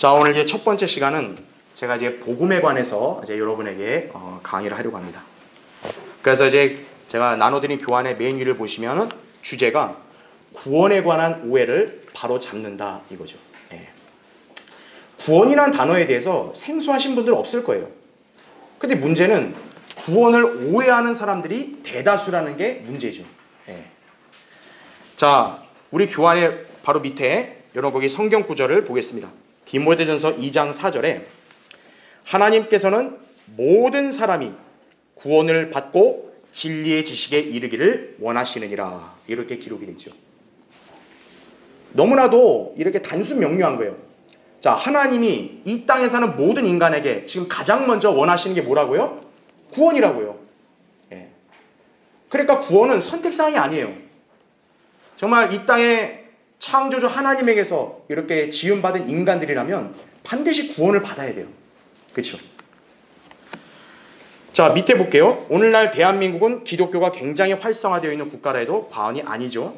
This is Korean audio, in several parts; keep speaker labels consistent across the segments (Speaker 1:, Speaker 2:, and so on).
Speaker 1: 자, 오늘 이제 첫 번째 시간은 제가 이제 복음에 관해서 이제 여러분에게 강의를 하려고 합니다. 그래서 이제 제가 나눠드린 교환의 메인 위를 보시면은 주제가 구원에 관한 오해를 바로 잡는다 이거죠. 예. 구원이라는 단어에 대해서 생소하신 분들 없을 거예요. 근데 문제는 구원을 오해하는 사람들이 대다수라는 게 문제죠. 예. 자, 우리 교환의 바로 밑에 여러분 거기 성경 구절을 보겠습니다. 디모데전서 2장 4절에 하나님께서는 모든 사람이 구원을 받고 진리의 지식에 이르기를 원하시느니라 이렇게 기록이 되죠. 너무나도 이렇게 단순 명료한 거예요. 자, 하나님이 이 땅에 사는 모든 인간에게 지금 가장 먼저 원하시는 게 뭐라고요? 구원이라고요. 예. 그러니까 구원은 선택사항이 아니에요. 정말 이 땅에 창조주 하나님에게서 이렇게 지음받은 인간들이라면 반드시 구원을 받아야 돼요. 그렇죠? 자, 밑에 볼게요. 오늘날 대한민국은 기독교가 굉장히 활성화되어 있는 국가라 해도 과언이 아니죠.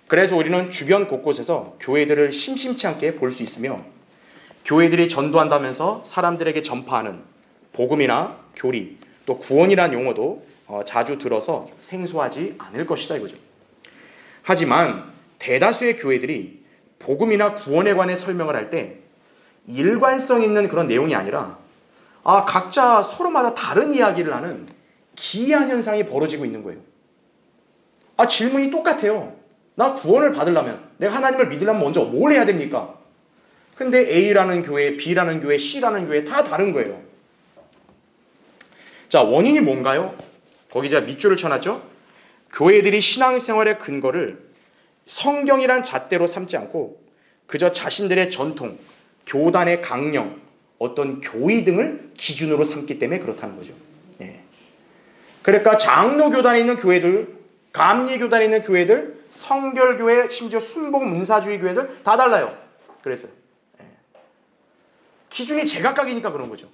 Speaker 1: 그래서 우리는 주변 곳곳에서 교회들을 심심치 않게 볼 수 있으며 교회들이 전도한다면서 사람들에게 전파하는 복음이나 교리 또 구원이라는 용어도 자주 들어서 생소하지 않을 것이다 이거죠. 하지만 대다수의 교회들이 복음이나 구원에 관해 설명을 할 때 일관성 있는 그런 내용이 아니라 각자 서로마다 다른 이야기를 하는 기이한 현상이 벌어지고 있는 거예요. 질문이 똑같아요. 나 구원을 받으려면 내가 하나님을 믿으려면 먼저 뭘 해야 됩니까? 근데 A라는 교회, B라는 교회, C라는 교회 다 다른 거예요. 자, 원인이 뭔가요? 거기 제가 밑줄을 쳐놨죠? 교회들이 신앙생활의 근거를 성경이란 잣대로 삼지 않고 그저 자신들의 전통, 교단의 강령, 어떤 교의 등을 기준으로 삼기 때문에 그렇다는 거죠. 예. 그러니까 장로교단에 있는 교회들, 감리교단에 있는 교회들, 성결교회, 심지어 순복음 문사주의 교회들 다 달라요. 그래서 기준이 제각각이니까 그런 거죠.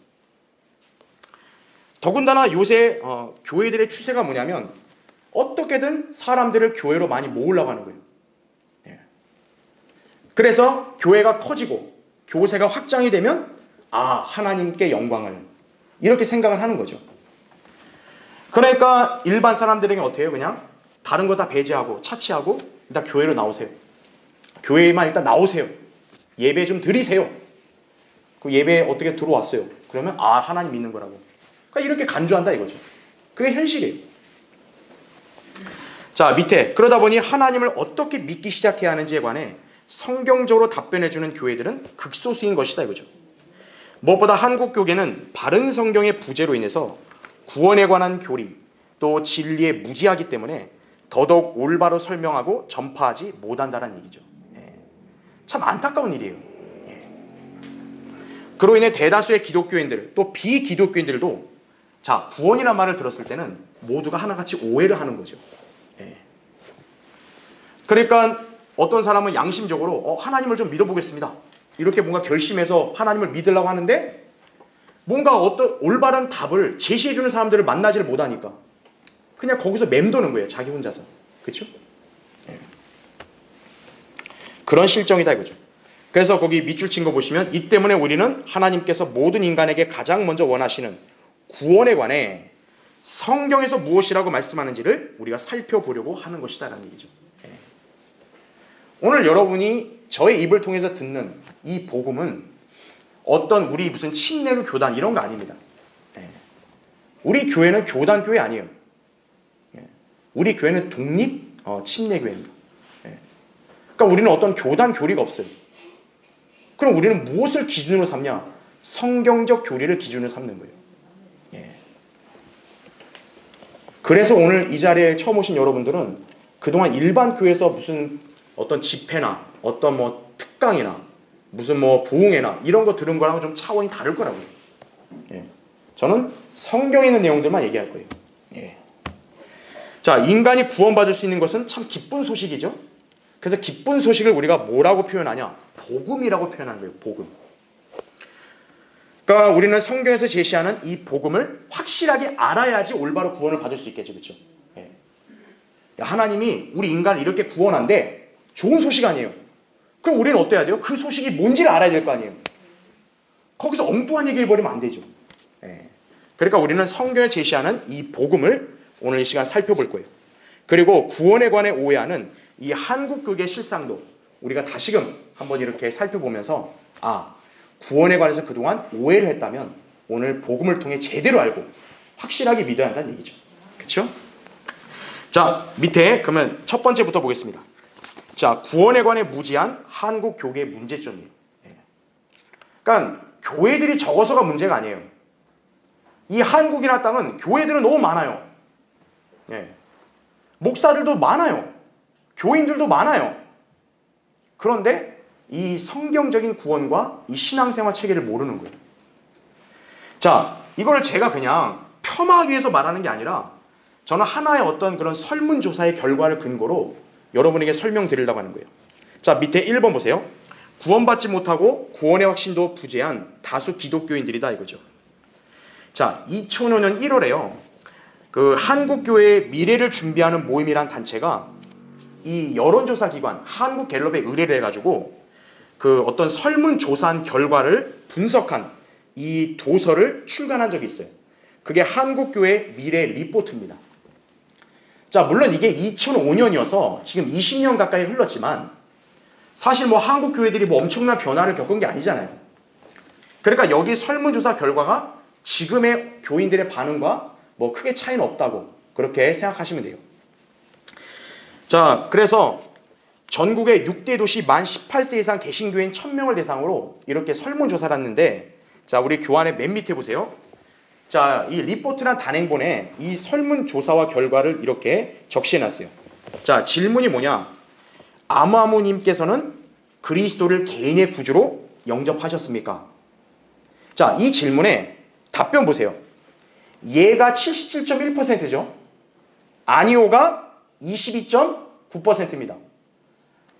Speaker 1: 더군다나 요새 교회들의 추세가 뭐냐면 어떻게든 사람들을 교회로 많이 모으려고 하는 거예요. 그래서 교회가 커지고 교세가 확장이 되면 하나님께 영광을 이렇게 생각을 하는 거죠. 그러니까 일반 사람들에게 어때요? 그냥 다른 거 다 배제하고 차치하고 일단 교회로 나오세요. 교회에만 일단 나오세요. 예배 좀 드리세요. 그 예배에 어떻게 들어왔어요? 그러면 하나님 믿는 거라고. 그러니까 이렇게 간주한다 이거죠. 그게 현실이에요. 자, 밑에 그러다 보니 하나님을 어떻게 믿기 시작해야 하는지에 관해 성경적으로 답변해주는 교회들은 극소수인 것이다 이거죠. 무엇보다 한국 교계는 바른 성경의 부재로 인해서 구원에 관한 교리 또 진리에 무지하기 때문에 더더욱 올바로 설명하고 전파하지 못한다는 얘기죠. 참 안타까운 일이에요. 그로 인해 대다수의 기독교인들 또 비기독교인들도 구원이라는 말을 들었을 때는 모두가 하나같이 오해를 하는 거죠. 그러니까 어떤 사람은 양심적으로 하나님을 좀 믿어보겠습니다. 이렇게 뭔가 결심해서 하나님을 믿으려고 하는데 뭔가 어떤 올바른 답을 제시해주는 사람들을 만나지를 못하니까 그냥 거기서 맴도는 거예요. 자기 혼자서. 그렇죠? 그런 실정이다 이거죠. 그래서 거기 밑줄 친 거 보시면 이 때문에 우리는 하나님께서 모든 인간에게 가장 먼저 원하시는 구원에 관해 성경에서 무엇이라고 말씀하는지를 우리가 살펴보려고 하는 것이다 라는 얘기죠. 오늘 여러분이 저의 입을 통해서 듣는 이 복음은 어떤 우리 무슨 침례교 교단 이런 거 아닙니다. 우리 교회는 교단 교회 아니에요. 우리 교회는 독립 침례교회입니다. 그러니까 우리는 어떤 교단 교리가 없어요. 그럼 우리는 무엇을 기준으로 삼냐? 성경적 교리를 기준으로 삼는 거예요. 그래서 오늘 이 자리에 처음 오신 여러분들은 그동안 일반 교회에서 무슨 어떤 집회나 어떤 특강이나 무슨 부흥회나 이런 거 들은 거랑 좀 차원이 다를 거라고요. 저는 성경에 있는 내용들만 얘기할 거예요. 자, 인간이 구원받을 수 있는 것은 참 기쁜 소식이죠. 그래서 기쁜 소식을 우리가 뭐라고 표현하냐? 복음이라고 표현하는 거예요. 복음. 그러니까 우리는 성경에서 제시하는 이 복음을 확실하게 알아야지 올바로 구원을 받을 수 있겠죠. 그렇죠? 하나님이 우리 인간을 이렇게 구원한데 좋은 소식 아니에요. 그럼 우리는 어때야 돼요? 그 소식이 뭔지를 알아야 될 거 아니에요. 거기서 엉뚱한 얘기 해버리면 안 되죠. 예. 그러니까 우리는 성경에 제시하는 이 복음을 오늘 이 시간 살펴볼 거예요. 그리고 구원에 관해 오해하는 이 한국교계 실상도 우리가 다시금 한번 이렇게 살펴보면서 구원에 관해서 그동안 오해를 했다면 오늘 복음을 통해 제대로 알고 확실하게 믿어야 한다는 얘기죠. 그렇죠? 자, 밑에 그러면 첫 번째부터 보겠습니다. 자, 구원에 관해 무지한 한국 교계의 문제점이에요. 그러니까 교회들이 적어서가 문제가 아니에요. 이 한국이나 땅은 교회들은 너무 많아요. 목사들도 많아요. 교인들도 많아요. 그런데 이 성경적인 구원과 이 신앙생활 체계를 모르는 거예요. 자, 이걸 제가 그냥 폄하하기 위해서 말하는 게 아니라 저는 하나의 어떤 그런 설문조사의 결과를 근거로 여러분에게 설명드리려고 하는 거예요. 자, 밑에 1번 보세요. 구원받지 못하고 구원의 확신도 부재한 다수 기독교인들이다 이거죠. 자, 2005년 1월에요. 그 한국교회의 미래를 준비하는 모임이란 단체가 이 여론조사 기관 한국갤럽에 의뢰를 해가지고 그 어떤 설문조사한 결과를 분석한 이 도서를 출간한 적이 있어요. 그게 한국교회 미래 리포트입니다. 자, 물론 이게 2005년이어서 지금 20년 가까이 흘렀지만 사실 뭐 한국교회들이 뭐 엄청난 변화를 겪은 게 아니잖아요. 그러니까 여기 설문조사 결과가 지금의 교인들의 반응과 뭐 크게 차이는 없다고 그렇게 생각하시면 돼요. 자, 그래서 전국의 6대 도시 만 18세 이상 개신교인 1000명을 대상으로 이렇게 설문조사를 했는데, 자, 우리 교환의 맨 밑에 보세요. 자, 이 리포트란 단행본에 이 설문조사와 결과를 이렇게 적시해놨어요. 자, 질문이 뭐냐? 아무아무님께서는 그리스도를 개인의 구주로 영접하셨습니까? 자, 이 질문에 답변 보세요. 예가 77.1%죠. 아니오가 22.9%입니다.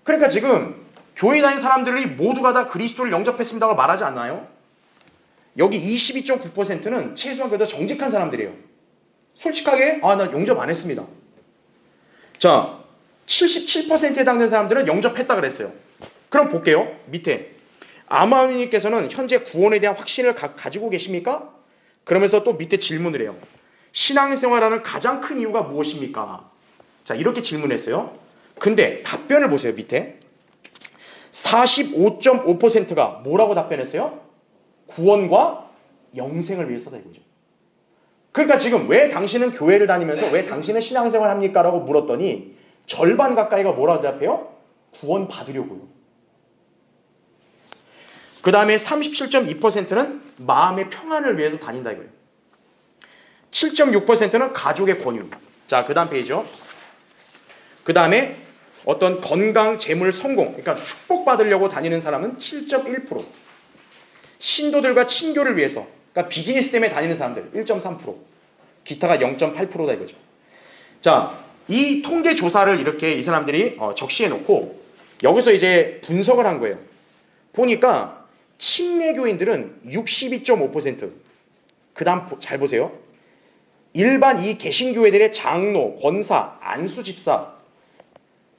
Speaker 1: 그러니까 지금 교회 다닌 사람들이 모두가 다 그리스도를 영접했습니다고 말하지 않나요? 여기 22.9%는 최소한 그래도 정직한 사람들이에요. 솔직하게 나 영접 안 했습니다. 자, 77%에 해당되는 사람들은 영접했다 그랬어요. 그럼 볼게요. 밑에 아마우님께서는 현재 구원에 대한 확신을 가지고 계십니까? 그러면서 또 밑에 질문을 해요. 신앙생활하는 가장 큰 이유가 무엇입니까? 자, 이렇게 질문했어요. 근데 답변을 보세요. 밑에 45.5%가 뭐라고 답변했어요? 구원과 영생을 위해서다 이거죠. 그러니까 지금 왜 당신은 교회를 다니면서 왜 당신은 신앙생활 합니까? 라고 물었더니 절반 가까이가 뭐라고 대답해요? 구원 받으려고요. 그 다음에 37.2%는 마음의 평안을 위해서 다닌다 이거예요. 7.6%는 가족의 권유. 자, 그 다음 페이지요. 그 다음에 어떤 건강, 재물, 성공, 그러니까 축복받으려고 다니는 사람은 7.1%. 신도들과 친교를 위해서, 그러니까 비즈니스 때문에 다니는 사람들 1.3%. 기타가 0.8%다 이거죠. 자, 이 통계 조사를 이렇게 이 사람들이 적시해 놓고 여기서 이제 분석을 한 거예요. 보니까 침례교인들은 62.5%. 그 다음 잘 보세요. 일반 이 개신교회들의 장로, 권사, 안수집사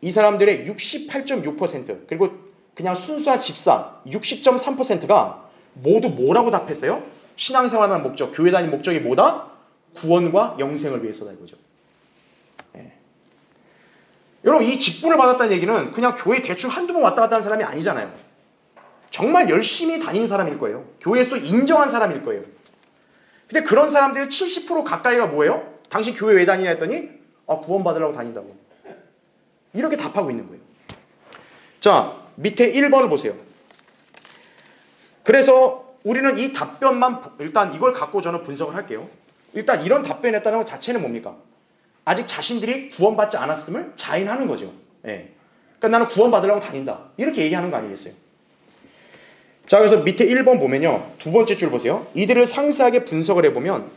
Speaker 1: 이 사람들의 68.6% 그리고 그냥 순수한 집사 60.3%가 모두 뭐라고 답했어요? 신앙생활하는 목적, 교회 다니는 목적이 뭐다? 구원과 영생을 위해서다 이거죠. 네. 여러분, 이 직분을 받았다는 얘기는 그냥 교회 대충 한두 번 왔다 갔다 하는 사람이 아니잖아요. 정말 열심히 다니는 사람일 거예요. 교회에서도 인정한 사람일 거예요. 근데 그런 사람들 70% 가까이가 뭐예요? 당신 교회 왜 다니냐 했더니 구원 받으려고 다닌다고. 이렇게 답하고 있는 거예요. 자, 밑에 1번을 보세요. 그래서 우리는 이 답변만 일단 이걸 갖고 저는 분석을 할게요. 일단 이런 답변했다는 것 자체는 뭡니까? 아직 자신들이 구원받지 않았음을 자인하는 거죠. 예. 그러니까 나는 구원받으려고 다닌다. 이렇게 얘기하는 거 아니겠어요? 자, 그래서 밑에 1번 보면요. 두 번째 줄 보세요. 이들을 상세하게 분석을 해보면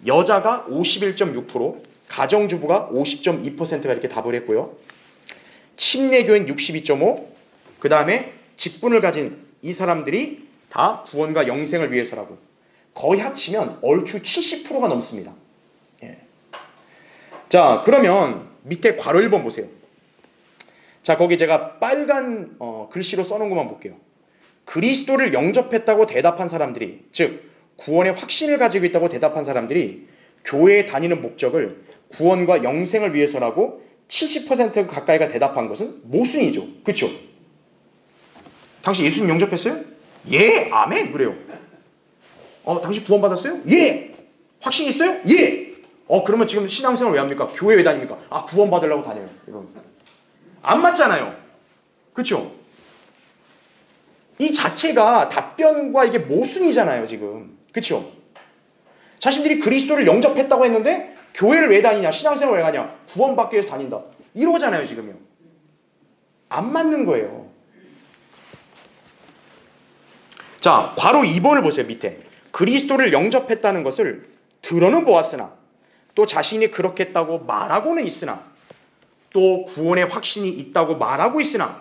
Speaker 1: 여자가 51.6%, 가정주부가 50.2%가 이렇게 답을 했고요. 침례교인 62.5%, 그 다음에 직분을 가진 이 사람들이 다 구원과 영생을 위해서라고. 거의 합치면 얼추 70%가 넘습니다. 예. 자, 그러면 밑에 괄호 1번 보세요. 자, 거기 제가 빨간 글씨로 써놓은 것만 볼게요. 그리스도를 영접했다고 대답한 사람들이, 즉 구원의 확신을 가지고 있다고 대답한 사람들이 교회에 다니는 목적을 구원과 영생을 위해서라고 70% 가까이가 대답한 것은 모순이죠. 그렇죠? 당신 예수님 영접했어요? 예, 아멘. 그래요. 당신 구원받았어요? 예. 확신 있어요? 예. 그러면 지금 신앙생활 왜 합니까? 교회 왜 다닙니까? 구원받으려고 다녀요. 이건 안 맞잖아요. 그렇죠? 이 자체가 답변과 이게 모순이잖아요, 지금. 그렇죠? 자신들이 그리스도를 영접했다고 했는데 교회를 왜 다니냐? 신앙생활 왜 가냐? 구원받기 위해서 다닌다. 이러잖아요, 지금요. 안 맞는 거예요. 자, 괄호 2번을 보세요, 밑에. 그리스도를 영접했다는 것을 들어는 보았으나 또 자신이 그렇게 했다고 말하고는 있으나 또 구원의 확신이 있다고 말하고 있으나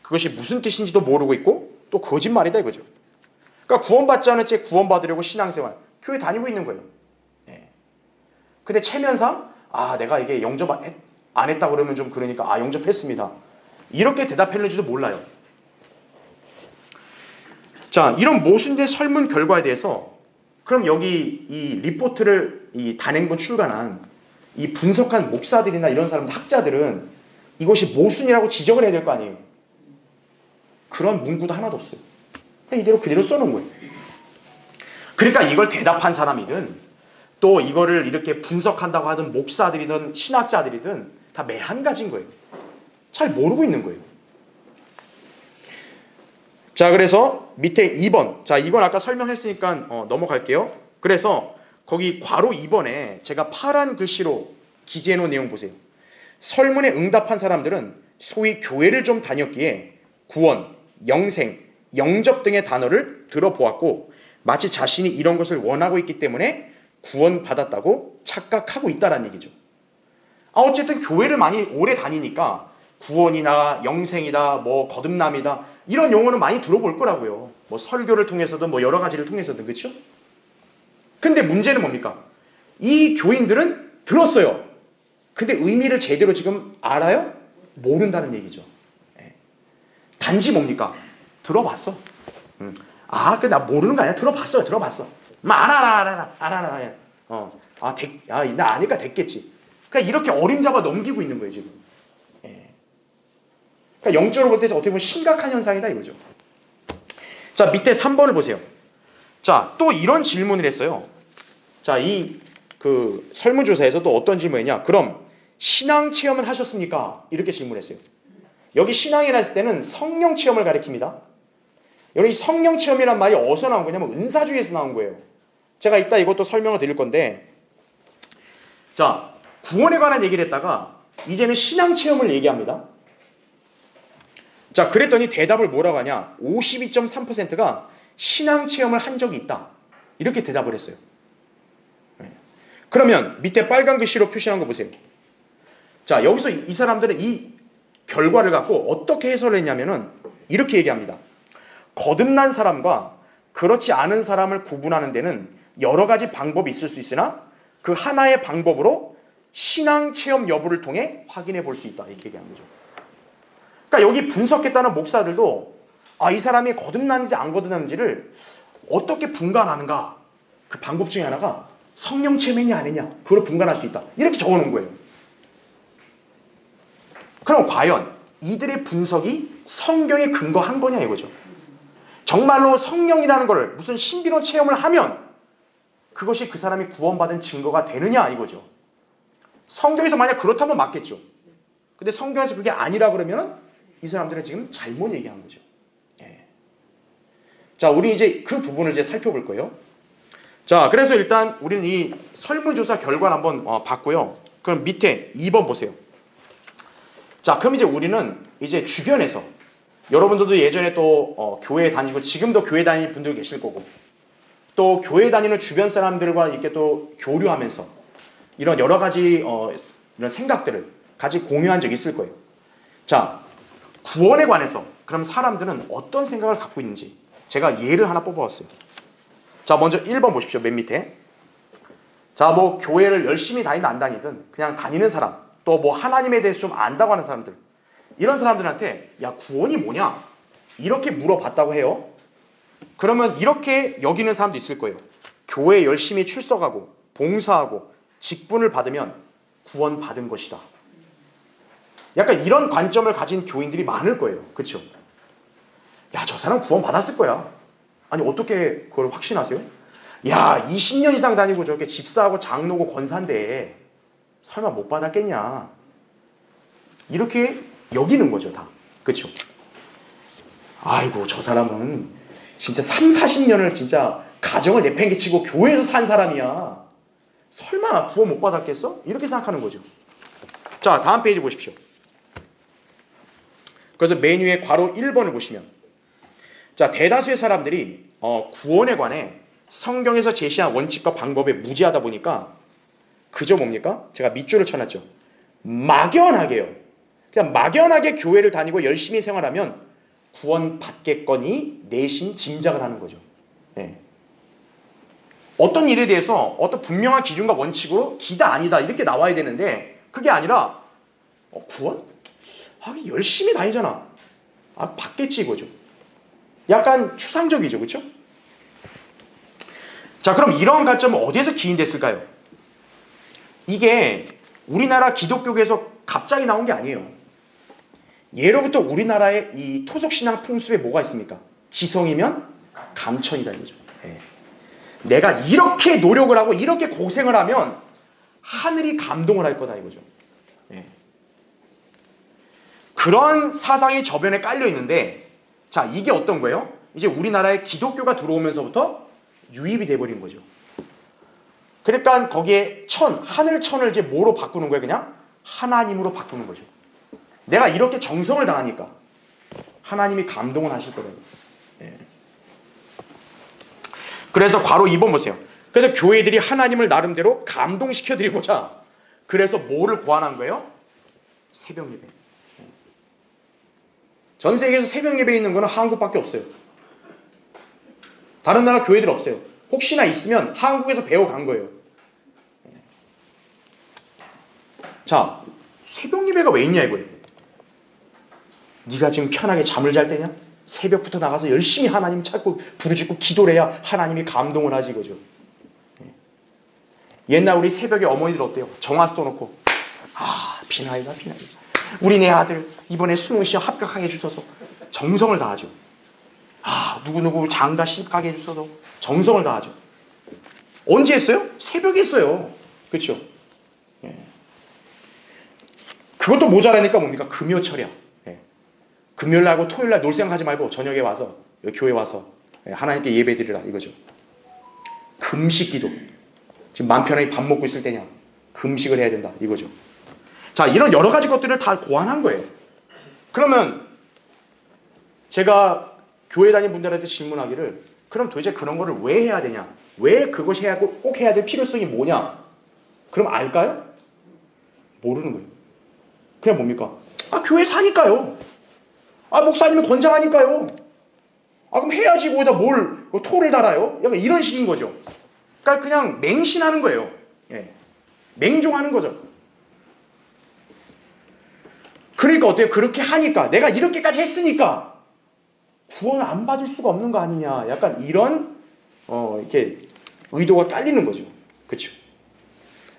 Speaker 1: 그것이 무슨 뜻인지도 모르고 있고 또 거짓말이다 이거죠. 그러니까 구원받지 않은 채 구원받으려고 신앙생활, 교회 다니고 있는 거예요. 근데 체면상 내가 이게 영접 안 했다 그러면 좀 그러니까 영접했습니다. 이렇게 대답했는지도 몰라요. 자, 이런 모순된 설문 결과에 대해서 그럼 여기 이 리포트를 이 단행본 출간한 이 분석한 목사들이나 이런 사람들, 학자들은 이것이 모순이라고 지적을 해야 될 거 아니에요. 그런 문구도 하나도 없어요. 그냥 이대로 그대로 써놓은 거예요. 그러니까 이걸 대답한 사람이든 또 이거를 이렇게 분석한다고 하던 목사들이든 신학자들이든 다 매한가지인 거예요. 잘 모르고 있는 거예요. 자, 그래서 밑에 2번. 자, 이건 아까 설명했으니까 넘어갈게요. 그래서 거기 괄호 2번에 제가 파란 글씨로 기재해 놓은 내용 보세요. 설문에 응답한 사람들은 소위 교회를 좀 다녔기에 구원, 영생, 영접 등의 단어를 들어보았고 마치 자신이 이런 것을 원하고 있기 때문에 구원받았다고 착각하고 있다는 얘기죠. 어쨌든 교회를 많이 오래 다니니까 구원이나 영생이다, 뭐 거듭남이다 이런 용어는 많이 들어볼 거라고요. 뭐 설교를 통해서든 뭐 여러 가지를 통해서든. 그렇죠? 근데 문제는 뭡니까? 이 교인들은 들었어요. 근데 의미를 제대로 지금 알아요? 모른다는 얘기죠. 단지 뭡니까? 들어봤어. 나 모르는 거 아니야? 들어봤어요. 알아. 나 아니까 됐겠지. 그러니까 이렇게 어림잡아 넘기고 있는 거예요, 지금. 그러니까 영적으로 볼 때 어떻게 보면 심각한 현상이다 이거죠. 자, 밑에 3번을 보세요. 자, 또 이런 질문을 했어요. 자, 이 설문조사에서 또 어떤 질문이냐? 그럼 신앙 체험을 하셨습니까? 이렇게 질문했어요. 여기 신앙이라 했을 때는 성령 체험을 가리킵니다. 여기 성령 체험이란 말이 어디서 나온 거냐면 은사주의에서 나온 거예요. 제가 이따 이것도 설명을 드릴 건데, 자, 구원에 관한 얘기를 했다가 이제는 신앙 체험을 얘기합니다. 자, 그랬더니 대답을 뭐라고 하냐? 52.3%가 신앙 체험을 한 적이 있다. 이렇게 대답을 했어요. 그러면 밑에 빨간 글씨로 표시한 거 보세요. 자, 여기서 이 사람들은 이 결과를 갖고 어떻게 해석을 했냐면은 이렇게 얘기합니다. 거듭난 사람과 그렇지 않은 사람을 구분하는 데는 여러 가지 방법이 있을 수 있으나 그 하나의 방법으로 신앙 체험 여부를 통해 확인해 볼 수 있다. 이렇게 얘기한 거죠. 그러니까 여기 분석했다는 목사들도 이 사람이 거듭났는지 안 거듭났는지를 어떻게 분간하는가, 그 방법 중에 하나가 성령 체험이냐 아니냐, 그걸 분간할 수 있다. 이렇게 적어놓은 거예요. 그럼 과연 이들의 분석이 성경에 근거한 거냐 이거죠. 정말로 성령이라는 걸 무슨 신비로운 체험을 하면 그것이 그 사람이 구원받은 증거가 되느냐 이거죠. 성경에서 만약 그렇다면 맞겠죠. 근데 성경에서 그게 아니라 그러면 이 사람들은 지금 잘못 얘기한 거죠. 자, 우리 이제 그 부분을 이제 살펴볼 거예요. 자, 그래서 일단 우리는 이 설문조사 결과를 한번 봤고요. 그럼 밑에 2번 보세요. 자, 그럼 이제 우리는 이제 주변에서 여러분들도 예전에 또 교회 다니고 지금도 교회 다니는 분들 계실 거고 또 교회 다니는 주변 사람들과 이렇게 또 교류하면서 이런 여러 가지 이런 생각들을 같이 공유한 적이 있을 거예요. 자, 구원에 관해서 그럼 사람들은 어떤 생각을 갖고 있는지 제가 예를 하나 뽑아왔어요. 자, 먼저 1번 보십시오. 맨 밑에. 자, 뭐 교회를 열심히 다니든 안 다니든 그냥 다니는 사람, 또 뭐 하나님에 대해서 좀 안다고 하는 사람들, 이런 사람들한테 야, 구원이 뭐냐? 이렇게 물어봤다고 해요. 그러면 이렇게 여기는 사람도 있을 거예요. 교회 열심히 출석하고 봉사하고 직분을 받으면 구원 받은 것이다. 약간 이런 관점을 가진 교인들이 많을 거예요. 그렇죠? 야, 저 사람 구원 받았을 거야. 아니, 어떻게 그걸 확신하세요? 야, 20년 이상 다니고 저렇게 집사하고 장로고 권사인데 설마 못 받았겠냐. 이렇게 여기는 거죠, 다. 그렇죠? 아이고, 저 사람은 진짜 3, 40년을 진짜 가정을 내팽개치고 교회에서 산 사람이야. 설마 구원 못 받았겠어? 이렇게 생각하는 거죠. 자, 다음 페이지 보십시오. 그래서 맨 위에 괄호 1번을 보시면, 자, 대다수의 사람들이 구원에 관해 성경에서 제시한 원칙과 방법에 무지하다 보니까 그저 뭡니까? 제가 밑줄을 쳐놨죠. 막연하게요. 그냥 막연하게 교회를 다니고 열심히 생활하면 구원 받겠거니 내심 짐작을 하는 거죠. 네. 어떤 일에 대해서 어떤 분명한 기준과 원칙으로 기다 아니다 이렇게 나와야 되는데 그게 아니라 구원? 열심히 다니잖아. 받겠지 이거죠. 약간 추상적이죠. 그렇죠? 자, 그럼 이런 관점은 어디에서 기인됐을까요? 이게 우리나라 기독교계에서 갑자기 나온 게 아니에요. 예로부터 우리나라의 이 토속신앙 풍습에 뭐가 있습니까? 지성이면 감천이다 이거죠. 네. 내가 이렇게 노력을 하고 이렇게 고생을 하면 하늘이 감동을 할 거다 이거죠. 네. 그런 사상이 저변에 깔려 있는데, 자, 이게 어떤 거예요? 이제 우리나라에 기독교가 들어오면서부터 유입이 돼버린 거죠. 그러니까 거기에 하늘천을 이제 뭐로 바꾸는 거예요? 그냥 하나님으로 바꾸는 거죠. 내가 이렇게 정성을 다하니까 하나님이 감동을 하실 거예요. 예. 그래서 괄호 2번 보세요. 그래서 교회들이 하나님을 나름대로 감동시켜드리고자 그래서 뭐를 고안한 거예요? 새벽 예배. 전 세계에서 새벽 예배 있는 거는 한국밖에 없어요. 다른 나라 교회들 없어요. 혹시나 있으면 한국에서 배워간 거예요. 자, 새벽 예배가 왜 있냐 이거예요. 네가 지금 편하게 잠을 잘 때냐? 새벽부터 나가서 열심히 하나님 찾고 부르짖고 기도를 해야 하나님이 감동을 하지 이거죠. 옛날 우리 새벽에 어머니들 어때요? 정화수 떠놓고 비나이다. 우리 내 아들 이번에 수능 시험 합격하게 해주셔서 정성을 다하죠. 누구누구 장가 시집가게 해주셔서 정성을 다하죠. 언제 했어요? 새벽에 했어요. 그렇죠? 예. 그것도 모자라니까 뭡니까? 금요철이야. 예. 금요일날하고 토요일날 놀 생각하지 말고 저녁에 와서 여기 교회 와서 하나님께 예배드리라 이거죠. 금식기도. 지금 마음 편하게 밥 먹고 있을 때냐? 금식을 해야 된다 이거죠. 자, 이런 여러 가지 것들을 다 고안한 거예요. 그러면 제가 교회 다니는 분들한테 질문하기를, 그럼 도대체 그런 거를 왜 해야 되냐? 왜 그것이 꼭 해야 될 필요성이 뭐냐? 그럼 알까요? 모르는 거예요. 그냥 뭡니까? 교회 사니까요. 목사님이 권장하니까요. 그럼 해야지 거기다 뭘 토를 달아요? 약간 이런 식인 거죠. 그러니까 그냥 맹신하는 거예요. 예. 맹종하는 거죠. 그러니까 어때요? 그렇게 하니까 내가 이렇게까지 했으니까 구원을 안 받을 수가 없는 거 아니냐. 약간 이런 이렇게 의도가 깔리는 거죠. 그렇죠?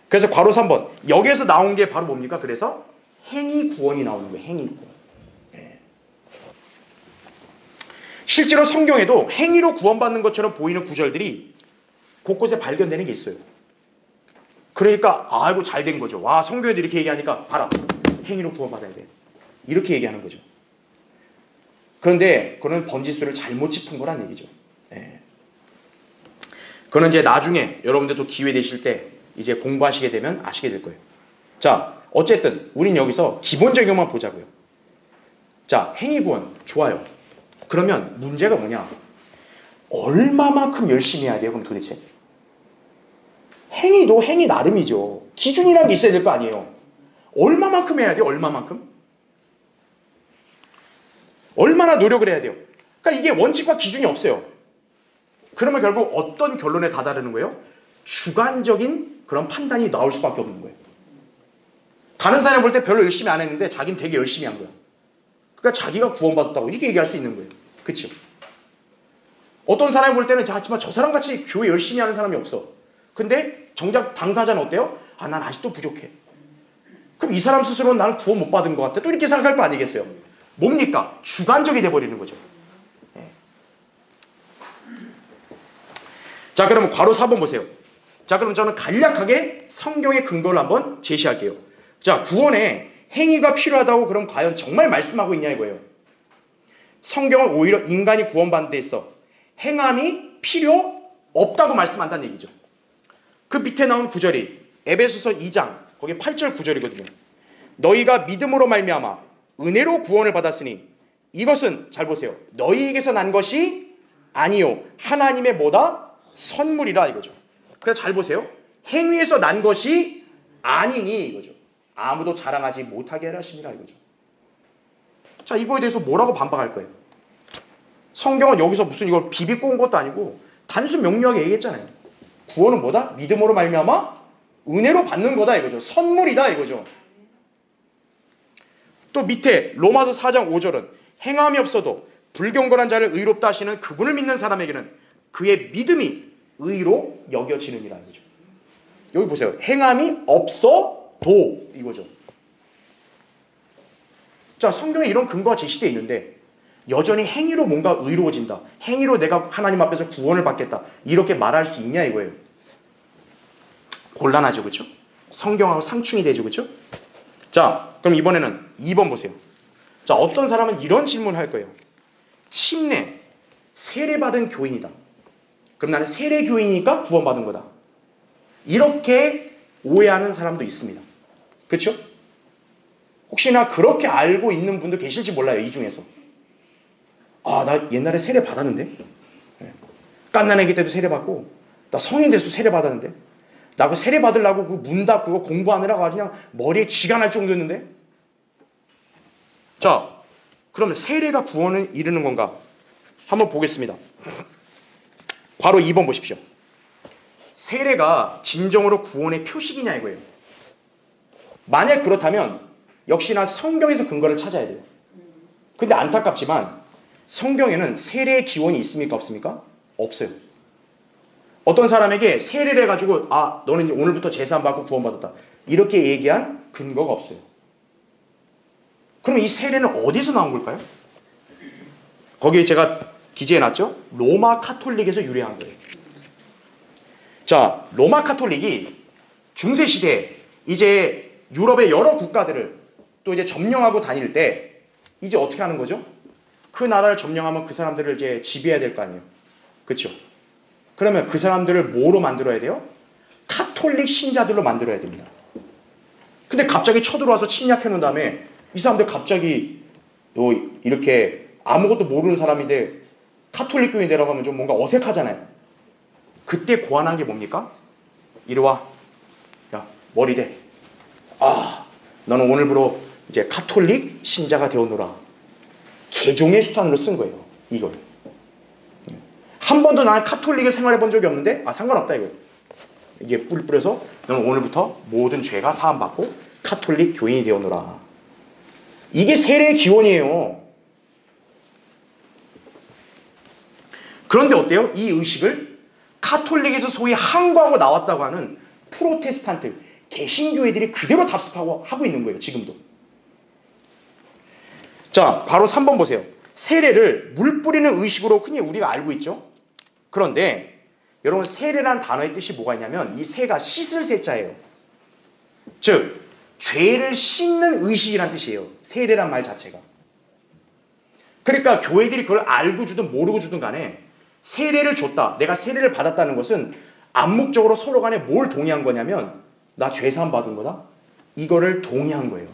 Speaker 1: 그래서 괄호 3번 여기에서 나온 게 바로 뭡니까? 그래서 행위 구원이 나오는 거예요. 행위 구원. 네. 실제로 성경에도 행위로 구원받는 것처럼 보이는 구절들이 곳곳에 발견되는 게 있어요. 그러니까 아이고 잘 된 거죠. 와, 성경에도 이렇게 얘기하니까 봐라. 행위로 구원받아야 돼. 이렇게 얘기하는 거죠. 그런데 그는 번지수를 잘못 짚은 거란 얘기죠. 예. 그는 이제 나중에 여러분들도 기회 되실 때 이제 공부하시게 되면 아시게 될 거예요. 자, 어쨌든 우린 여기서 기본적인 것만 보자고요. 자, 행위구원 좋아요. 그러면 문제가 뭐냐? 얼마만큼 열심히 해야 돼요? 그럼 도대체? 행위도 행위 나름이죠. 기준이라는 게 있어야 될 거 아니에요. 얼마만큼 해야 돼요? 얼마만큼? 얼마나 노력을 해야 돼요? 그러니까 이게 원칙과 기준이 없어요. 그러면 결국 어떤 결론에 다다르는 거예요? 주관적인 그런 판단이 나올 수밖에 없는 거예요. 다른 사람 볼 때 별로 열심히 안 했는데 자기는 되게 열심히 한 거야. 그러니까 자기가 구원받았다고 이렇게 얘기할 수 있는 거예요. 그쵸? 어떤 사람이 볼 때는 하지만 저 사람같이 교회 열심히 하는 사람이 없어. 근데 정작 당사자는 어때요? 아, 난 아직도 부족해. 그럼 이 사람 스스로는 나는 구원 못 받은 것 같아. 또 이렇게 생각할 거 아니겠어요? 뭡니까? 주관적이 돼버리는 거죠. 네. 자, 그러면 괄호 4번 보세요. 자, 그럼 저는 간략하게 성경의 근거를 한번 제시할게요. 자, 구원에 행위가 필요하다고 그럼 과연 정말 말씀하고 있냐 이거예요. 성경은 오히려 인간이 구원받는 데 있어 행함이 필요 없다고 말씀한다는 얘기죠. 그 밑에 나온 구절이 에베소서 2장 거기 8절 9절이거든요. 너희가 믿음으로 말미암아 은혜로 구원을 받았으니 이것은 잘 보세요. 너희에게서 난 것이 아니요 하나님의 뭐다? 선물이라 이거죠. 그래서 잘 보세요. 행위에서 난 것이 아니니 이거죠. 아무도 자랑하지 못하게 하라 하심이라 이거죠. 자, 이거에 대해서 뭐라고 반박할 거예요? 성경은 여기서 무슨 이걸 비비고 온 것도 아니고 단순 명료하게 얘기했잖아요. 구원은 뭐다? 믿음으로 말미암아 은혜로 받는 거다 이거죠. 선물이다 이거죠. 또 밑에 로마서 4장 5절은 행함이 없어도 불경건한 자를 의롭다 하시는 그분을 믿는 사람에게는 그의 믿음이 의로 여겨지느니라 이거죠. 여기 보세요. 행함이 없어도 이거죠. 자, 성경에 이런 근거가 제시되어 있는데 여전히 행위로 뭔가 의로워진다. 행위로 내가 하나님 앞에서 구원을 받겠다. 이렇게 말할 수 있냐 이거예요. 곤란하죠. 그렇죠? 성경하고 상충이 되죠. 그렇죠? 자, 그럼 이번에는 2번 보세요. 자, 어떤 사람은 이런 질문을 할 거예요. 침례, 세례받은 교인이다. 그럼 나는 세례 교인이니까 구원받은 거다. 이렇게 오해하는 사람도 있습니다. 그렇죠? 혹시나 그렇게 알고 있는 분도 계실지 몰라요. 이 중에서. 아, 나 옛날에 세례 받았는데? 갓난아기 때도 세례 받고 나 성인 돼서 세례 받았는데? 나 그 세례 받으려고 그 문답 그거 공부하느라고 아주 그냥 머리에 쥐가 날 정도였는데? 자, 그러면 세례가 구원을 이루는 건가? 한번 보겠습니다. 바로 2번 보십시오. 세례가 진정으로 구원의 표식이냐 이거예요. 만약 그렇다면 역시나 성경에서 근거를 찾아야 돼요. 근데 안타깝지만 성경에는 세례의 기원이 있습니까? 없습니까? 없어요. 어떤 사람에게 세례를 해가지고 아, 너는 이제 오늘부터 제사함 받고 구원받았다. 이렇게 얘기한 근거가 없어요. 그럼 이 세례는 어디서 나온 걸까요? 거기에 제가 기재해놨죠? 로마 카톨릭에서 유래한 거예요. 자, 로마 카톨릭이 중세시대에 이제 유럽의 여러 국가들을 또 이제 점령하고 다닐 때 이제 어떻게 하는 거죠? 그 나라를 점령하면 그 사람들을 이제 지배해야 될 거 아니에요. 그렇죠? 그러면 그 사람들을 뭐로 만들어야 돼요? 카톨릭 신자들로 만들어야 됩니다. 근데 갑자기 쳐들어와서 침략해 놓은 다음에 이 사람들 갑자기 이렇게 아무것도 모르는 사람인데 카톨릭 교인 데려가면 좀 뭔가 어색하잖아요. 그때 고안한 게 뭡니까? 이리 와. 야, 머리 대. 아, 너는 오늘부로 이제 카톨릭 신자가 되어노라. 개종의 수단으로 쓴 거예요. 이걸. 한 번도 나는 카톨릭에 생활해 본 적이 없는데 아, 상관없다 이거. 이게 뿔 뿌려서 너는 오늘부터 모든 죄가 사함받고 카톨릭 교인이 되어노라. 이게 세례의 기원이에요. 그런데 어때요? 이 의식을 카톨릭에서 소위 항거하고 나왔다고 하는 프로테스탄트, 개신교회들이 그대로 답습하고 하고 있는 거예요. 지금도. 자, 바로 3번 보세요. 세례를 물 뿌리는 의식으로 흔히 우리가 알고 있죠. 그런데 여러분 세례란 단어의 뜻이 뭐가 있냐면 이 세가 씻을 세자예요. 즉 죄를 씻는 의식이란 뜻이에요. 세례란 말 자체가. 그러니까 교회들이 그걸 알고 주든 모르고 주든 간에 세례를 줬다. 내가 세례를 받았다는 것은 암묵적으로 서로 간에 뭘 동의한 거냐면 나 죄사함 받은 거다. 이거를 동의한 거예요.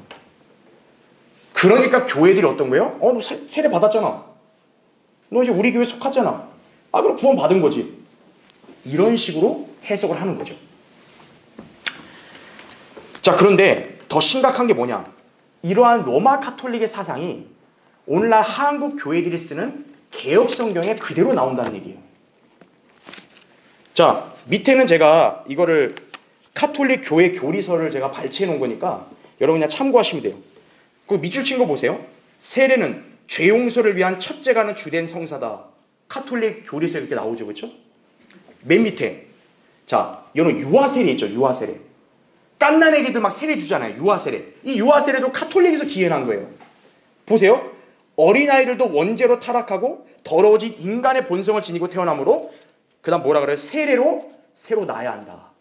Speaker 1: 그러니까 교회들이 어떤 거예요? 너 세례 받았잖아. 너 이제 우리 교회 속았잖아. 아, 그럼 구원 받은 거지. 이런 식으로 해석을 하는 거죠. 자, 그런데 더 심각한 게 뭐냐? 이러한 로마 카톨릭의 사상이 오늘날 한국 교회들이 쓰는 개혁 성경에 그대로 나온다는 얘기예요. 자, 밑에는 제가 이거를 카톨릭 교회 교리서를 제가 발췌해 놓은 거니까 여러분 그냥 참고하시면 돼요. 그 밑줄 친 거 보세요. 세례는 죄 용서를 위한 첫째가는 주된 성사다. 카톨릭 교리서에 이렇게 나오죠, 그렇죠? 맨 밑에 자, 이거는 유아 세례 있죠, 유아 세례. 갓난 애기들 막 세례 주잖아요, 유아 세례. 이 유아 세례도 카톨릭에서 기원한 거예요. 보세요. 어린아이들도 원죄로 타락하고 더러워진 인간의 본성을 지니고 태어나므로 그 다음 뭐라 그래요? 세례로 새로 나야 한다.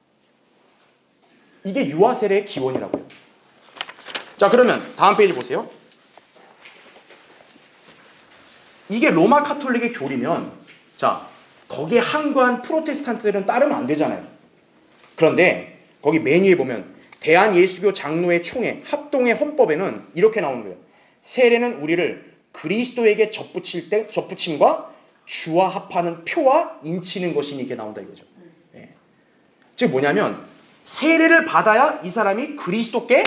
Speaker 1: 이게 유아 세례의 기원이라고요. 자, 그러면 다음 페이지 보세요. 이게 로마 카톨릭의 교리면 자, 거기에 항거한 프로테스탄트들은 따르면 안 되잖아요. 그런데 거기 메뉴에 보면 대한예수교 장로회 총회 합동의 헌법에는 이렇게 나오는 거예요. 세례는 우리를 그리스도에게 접붙임과 주와 합하는 표와 인치는 것이니 이게 나온다 이거죠. 네. 즉 뭐냐면 세례를 받아야 이 사람이 그리스도께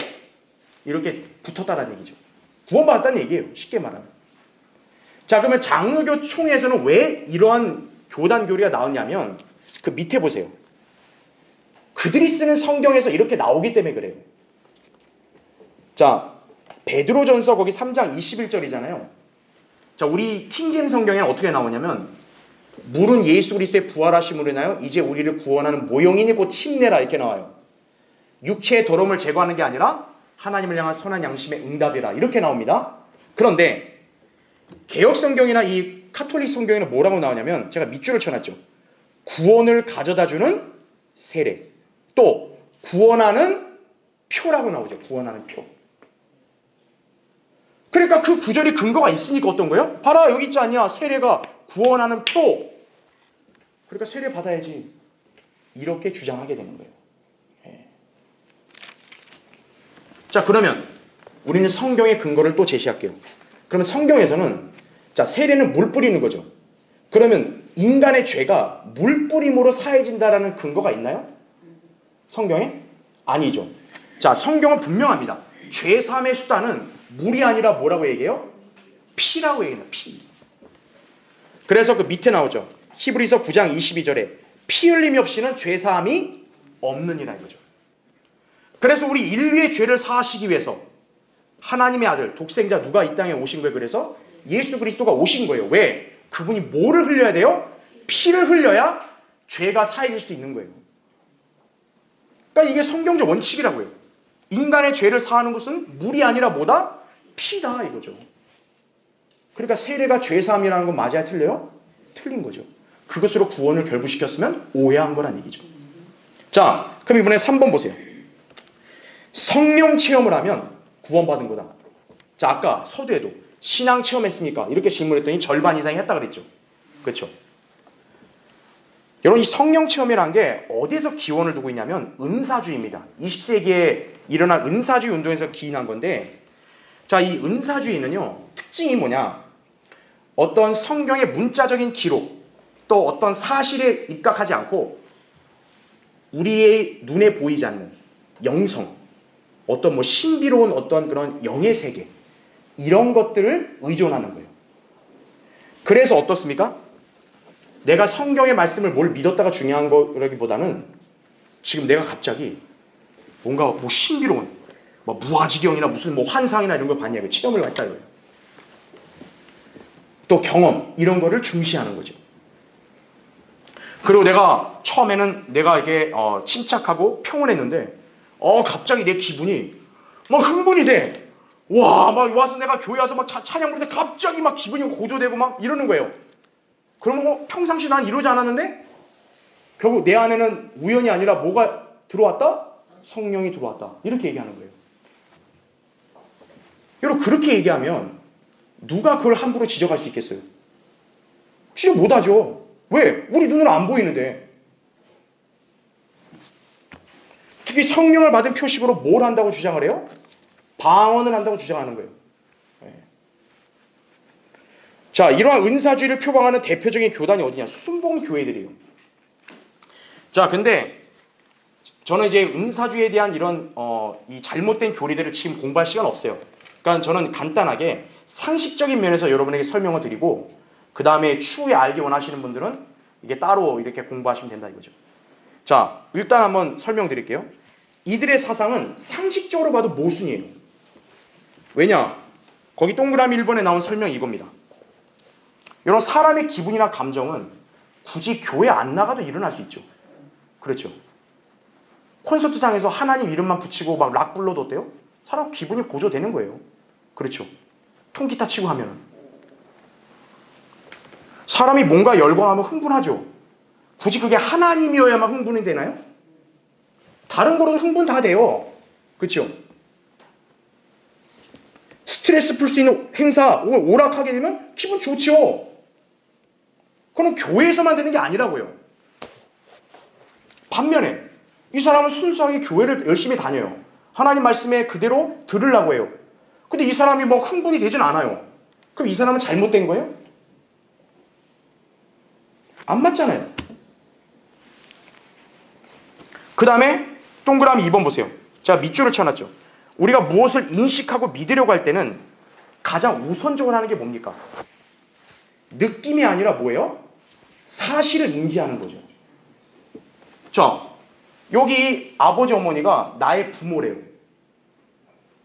Speaker 1: 이렇게 붙었다라는 얘기죠. 구원받았다는 얘기예요. 쉽게 말하면. 자, 그러면 장로교 총회에서는 왜 이러한 교단 교리가 나왔냐면 그 밑에 보세요. 그들이 쓰는 성경에서 이렇게 나오기 때문에 그래요. 자, 베드로전서 거기 3장 21절이잖아요. 자, 우리 킹제임 성경에는 어떻게 나오냐면 물은 예수 그리스도의 부활하심으로 인하여 이제 우리를 구원하는 모형이니 곧 침례라 이렇게 나와요. 육체의 더러움을 제거하는 게 아니라 하나님을 향한 선한 양심의 응답이라 이렇게 나옵니다. 그런데 개역 성경이나 이 카톨릭 성경에는 뭐라고 나오냐면 제가 밑줄을 쳐놨죠. 구원을 가져다주는 세례, 또 구원하는 표라고 나오죠. 구원하는 표. 그러니까 그 구절이 근거가 있으니까 어떤 거예요? 봐라, 여기 있지 않냐? 세례가 구원하는 표. 그러니까 세례 받아야지. 이렇게 주장하게 되는 거예요. 예. 자, 그러면 우리는 성경의 근거를 또 제시할게요. 그러면 성경에서는 자, 세례는 물 뿌리는 거죠. 그러면 인간의 죄가 물 뿌림으로 사해진다라는 근거가 있나요? 성경에? 아니죠. 자, 성경은 분명합니다. 죄 사함의 수단은 물이 아니라 뭐라고 얘기해요? 피라고 얘기해요. 피. 그래서 그 밑에 나오죠. 히브리서 9장 22절에 피 흘림이 없이는 죄 사함이 없느니라 이거죠. 그래서 우리 인류의 죄를 사하시기 위해서 하나님의 아들 독생자 누가 이 땅에 오신 거예요. 그래서 예수 그리스도가 오신 거예요. 왜? 그분이 뭐를 흘려야 돼요? 피를 흘려야 죄가 사해질 수 있는 거예요. 그러니까 이게 성경적 원칙이라고요. 인간의 죄를 사하는 것은 물이 아니라 뭐다? 피다 이거죠. 그러니까 세례가 죄사함이라는 건 맞아야 틀려요? 틀린 거죠. 그것으로 구원을 결부시켰으면 오해한 거란 얘기죠. 자, 그럼 이번에 3번 보세요. 성령 체험을 하면 구원받은 거다. 자, 아까 서두에도 신앙 체험했으니까 이렇게 질문했더니 절반 이상이 했다 그랬죠. 그렇죠? 여러분, 이 성령 체험이라는 게 어디에서 기원을 두고 있냐면 은사주의입니다. 20세기에 일어난 은사주의 운동에서 기인한 건데, 자, 이 은사주의는요 특징이 뭐냐, 어떤 성경의 문자적인 기록 또 어떤 사실에 입각하지 않고 우리의 눈에 보이지 않는 영성, 어떤 뭐 신비로운 어떤 그런 영의 세계, 이런 것들을 의존하는 거예요. 그래서 어떻습니까? 내가 성경의 말씀을 뭘 믿었다가 중요한 거라기보다는 지금 내가 갑자기 뭔가 뭐 신비로운 뭐 무아지경이나 무슨 뭐 환상이나 이런 걸 봤냐, 체험을 했다 이거예요. 또 경험 이런 거를 중시하는 거죠. 그리고 내가 처음에는 내가 이게 침착하고 평온했는데 갑자기 내 기분이 막 흥분이 돼. 와, 막 와서 내가 교회 와서 막 찬양 부르는데 갑자기 막 기분이 고조되고 막 이러는 거예요. 그러면 뭐 평상시 난 이러지 않았는데 결국 내 안에는 우연이 아니라 뭐가 들어왔다? 성령이 들어왔다. 이렇게 얘기하는 거예요. 여러분, 그렇게 얘기하면 누가 그걸 함부로 지적할 수 있겠어요? 지적 못하죠. 왜? 우리 눈으로 안 보이는데. 특히 성령을 받은 표식으로 뭘 한다고 주장을 해요? 방언을 한다고 주장하는 거예요. 자, 이러한 은사주의를 표방하는 대표적인 교단이 어디냐? 순복음교회들이에요. 자, 근데 저는 이제 은사주의에 대한 이런 이 잘못된 교리들을 지금 공부할 시간 없어요. 그러니까 저는 간단하게 상식적인 면에서 여러분에게 설명을 드리고, 그 다음에 추후에 알기 원하시는 분들은 이게 따로 이렇게 공부하시면 된다 이거죠. 자, 일단 한번 설명드릴게요. 이들의 사상은 상식적으로 봐도 모순이에요. 왜냐? 거기 동그라미 1번에 나온 설명이 이겁니다. 이런 사람의 기분이나 감정은 굳이 교회 안 나가도 일어날 수 있죠. 그렇죠. 콘서트장에서 하나님 이름만 붙이고 막 락 불러도 어때요? 사람 기분이 고조되는 거예요. 그렇죠. 통기타 치고 하면은. 사람이 뭔가 열광하면 흥분하죠. 굳이 그게 하나님이어야만 흥분이 되나요? 다른 거로도 흥분 다 돼요. 그렇죠. 스트레스 풀 수 있는 행사, 오락하게 되면 기분 좋죠. 그건 교회에서만 되는 게 아니라고요. 반면에 이 사람은 순수하게 교회를 열심히 다녀요. 하나님 말씀에 그대로 들으려고 해요. 근데 이 사람이 뭐 흥분이 되진 않아요. 그럼 이 사람은 잘못된 거예요? 안 맞잖아요. 그 다음에 동그라미 2번 보세요. 제가 밑줄을 쳐놨죠. 우리가 무엇을 인식하고 믿으려고 할 때는 가장 우선적으로 하는 게 뭡니까? 느낌이 아니라 뭐예요? 사실을 인지하는 거죠. 자, 여기 아버지 어머니가 나의 부모래요.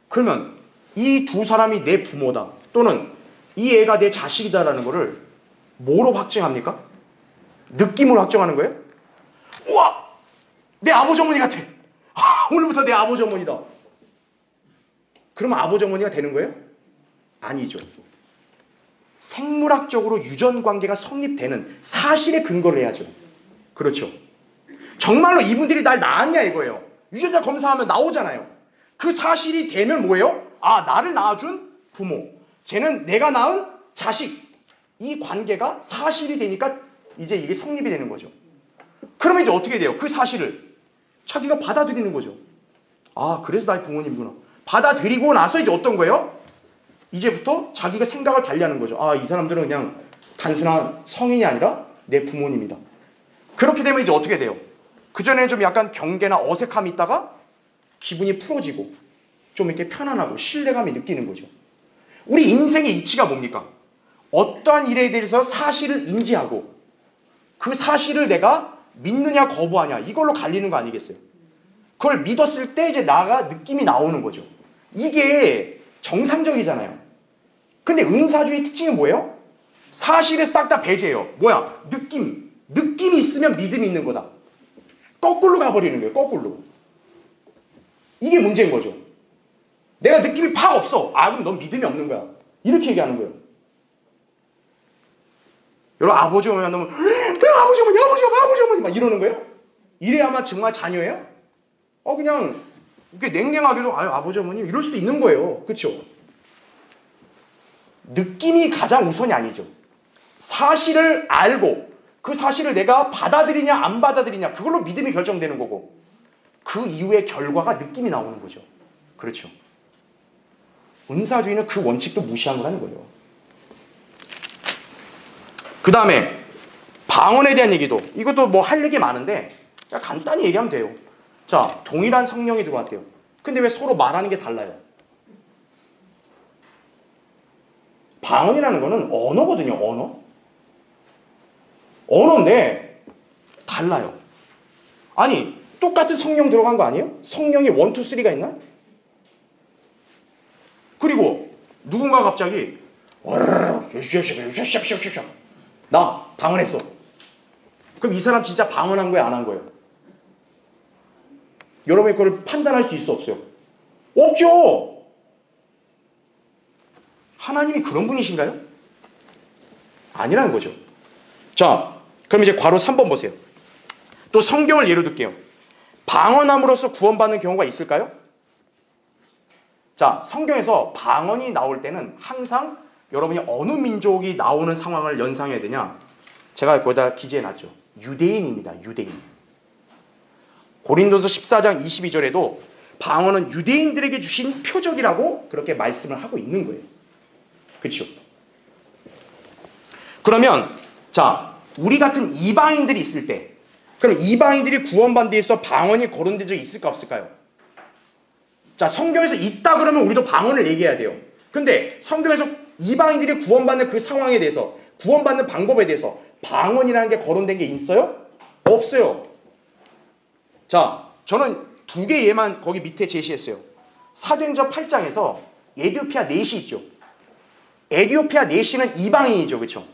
Speaker 1: 그러면 이 두 사람이 내 부모다, 또는 이 애가 내 자식이다라는 거를 뭐로 확증합니까? 느낌으로 확정하는 거예요? 우와! 내 아버지 어머니 같아. 오늘부터 내 아버지 어머니다. 그러면 아버지 어머니가 되는 거예요? 아니죠. 생물학적으로 유전관계가 성립되는 사실에 근거를 해야죠. 그렇죠. 정말로 이분들이 날 낳았냐 이거예요. 유전자 검사하면 나오잖아요. 그 사실이 되면 뭐예요? 아, 나를 낳아준 부모, 쟤는 내가 낳은 자식, 이 관계가 사실이 되니까 이제 이게 성립이 되는 거죠. 그러면 이제 어떻게 돼요? 그 사실을 자기가 받아들이는 거죠. 아, 그래서 나의 부모님이구나. 받아들이고 나서 이제 어떤 거예요? 이제부터 자기가 생각을 달리하는 거죠. 아, 이 사람들은 그냥 단순한 성인이 아니라 내 부모님이다. 그렇게 되면 이제 어떻게 돼요? 그전에는 좀 약간 경계나 어색함이 있다가 기분이 풀어지고 좀 이렇게 편안하고 신뢰감이 느끼는 거죠. 우리 인생의 이치가 뭡니까? 어떠한 일에 대해서 사실을 인지하고 그 사실을 내가 믿느냐 거부하냐, 이걸로 갈리는 거 아니겠어요? 그걸 믿었을 때 이제 나가 느낌이 나오는 거죠. 이게 정상적이잖아요. 근데 은사주의 특징이 뭐예요? 사실을 싹 다 배제해요. 뭐야? 느낌이 있으면 믿음이 있는 거다. 거꾸로 가버리는 거예요. 거꾸로. 이게 문제인 거죠. 내가 느낌이 팍 없어. 아, 그럼 넌 믿음이 없는 거야. 이렇게 얘기하는 거예요. 여러분, 아버지 어머니 만나면 아버지 어머니 막 이러는 거예요? 이래야만 정말 자녀예요? 그냥 이렇게 냉랭하게도 아버지 어머니 이럴 수도 있는 거예요. 그렇죠? 느낌이 가장 우선이 아니죠. 사실을 알고 그 사실을 내가 받아들이냐 안 받아들이냐, 그걸로 믿음이 결정되는 거고, 그 이후의 결과가 느낌이 나오는 거죠. 그렇죠? 은사주의는 그 원칙도 무시한 거라는 거예요. 그 다음에 방언에 대한 얘기도, 이것도 뭐 할 얘기 많은데 그냥 간단히 얘기하면 돼요. 자, 동일한 성령이 들어왔대요. 근데 왜 서로 말하는 게 달라요? 방언이라는 거는 언어거든요. 언어인데 달라요. 아니, 똑같은 성령 들어간 거 아니에요? 성령이 1, 2, 3가 있나? 그리고 누군가 갑자기 나 방언했어. 그럼 이 사람 진짜 방언한 거예요, 안 한 거예요? 여러분이 그걸 판단할 수 있어, 없어요? 없죠. 하나님이 그런 분이신가요? 아니라는 거죠. 자, 그럼 이제 괄호 3번 보세요. 또 성경을 예로 들게요. 방언함으로써 구원받는 경우가 있을까요? 자, 성경에서 방언이 나올 때는 항상 여러분이 어느 민족이 나오는 상황을 연상해야 되냐? 제가 거기다 기재해놨죠. 유대인입니다. 유대인. 고린도서 14장 22절에도 방언은 유대인들에게 주신 표적이라고 그렇게 말씀을 하고 있는 거예요. 그렇죠? 그러면 자, 우리 같은 이방인들이 있을 때, 그럼 이방인들이 구원받는 데에서 방언이 거론된 적이 있을까 없을까요? 자, 성경에서 있다 그러면 우리도 방언을 얘기해야 돼요. 근데 성경에서 이방인들이 구원받는 그 상황에 대해서, 구원받는 방법에 대해서 방언이라는 게 거론된 게 있어요? 없어요. 자, 저는 2개 예만 거기 밑에 제시했어요. 사도행전 8장에서 에디오피아 넷이 있죠. 에디오피아 내시는 이방인이죠. 그렇죠?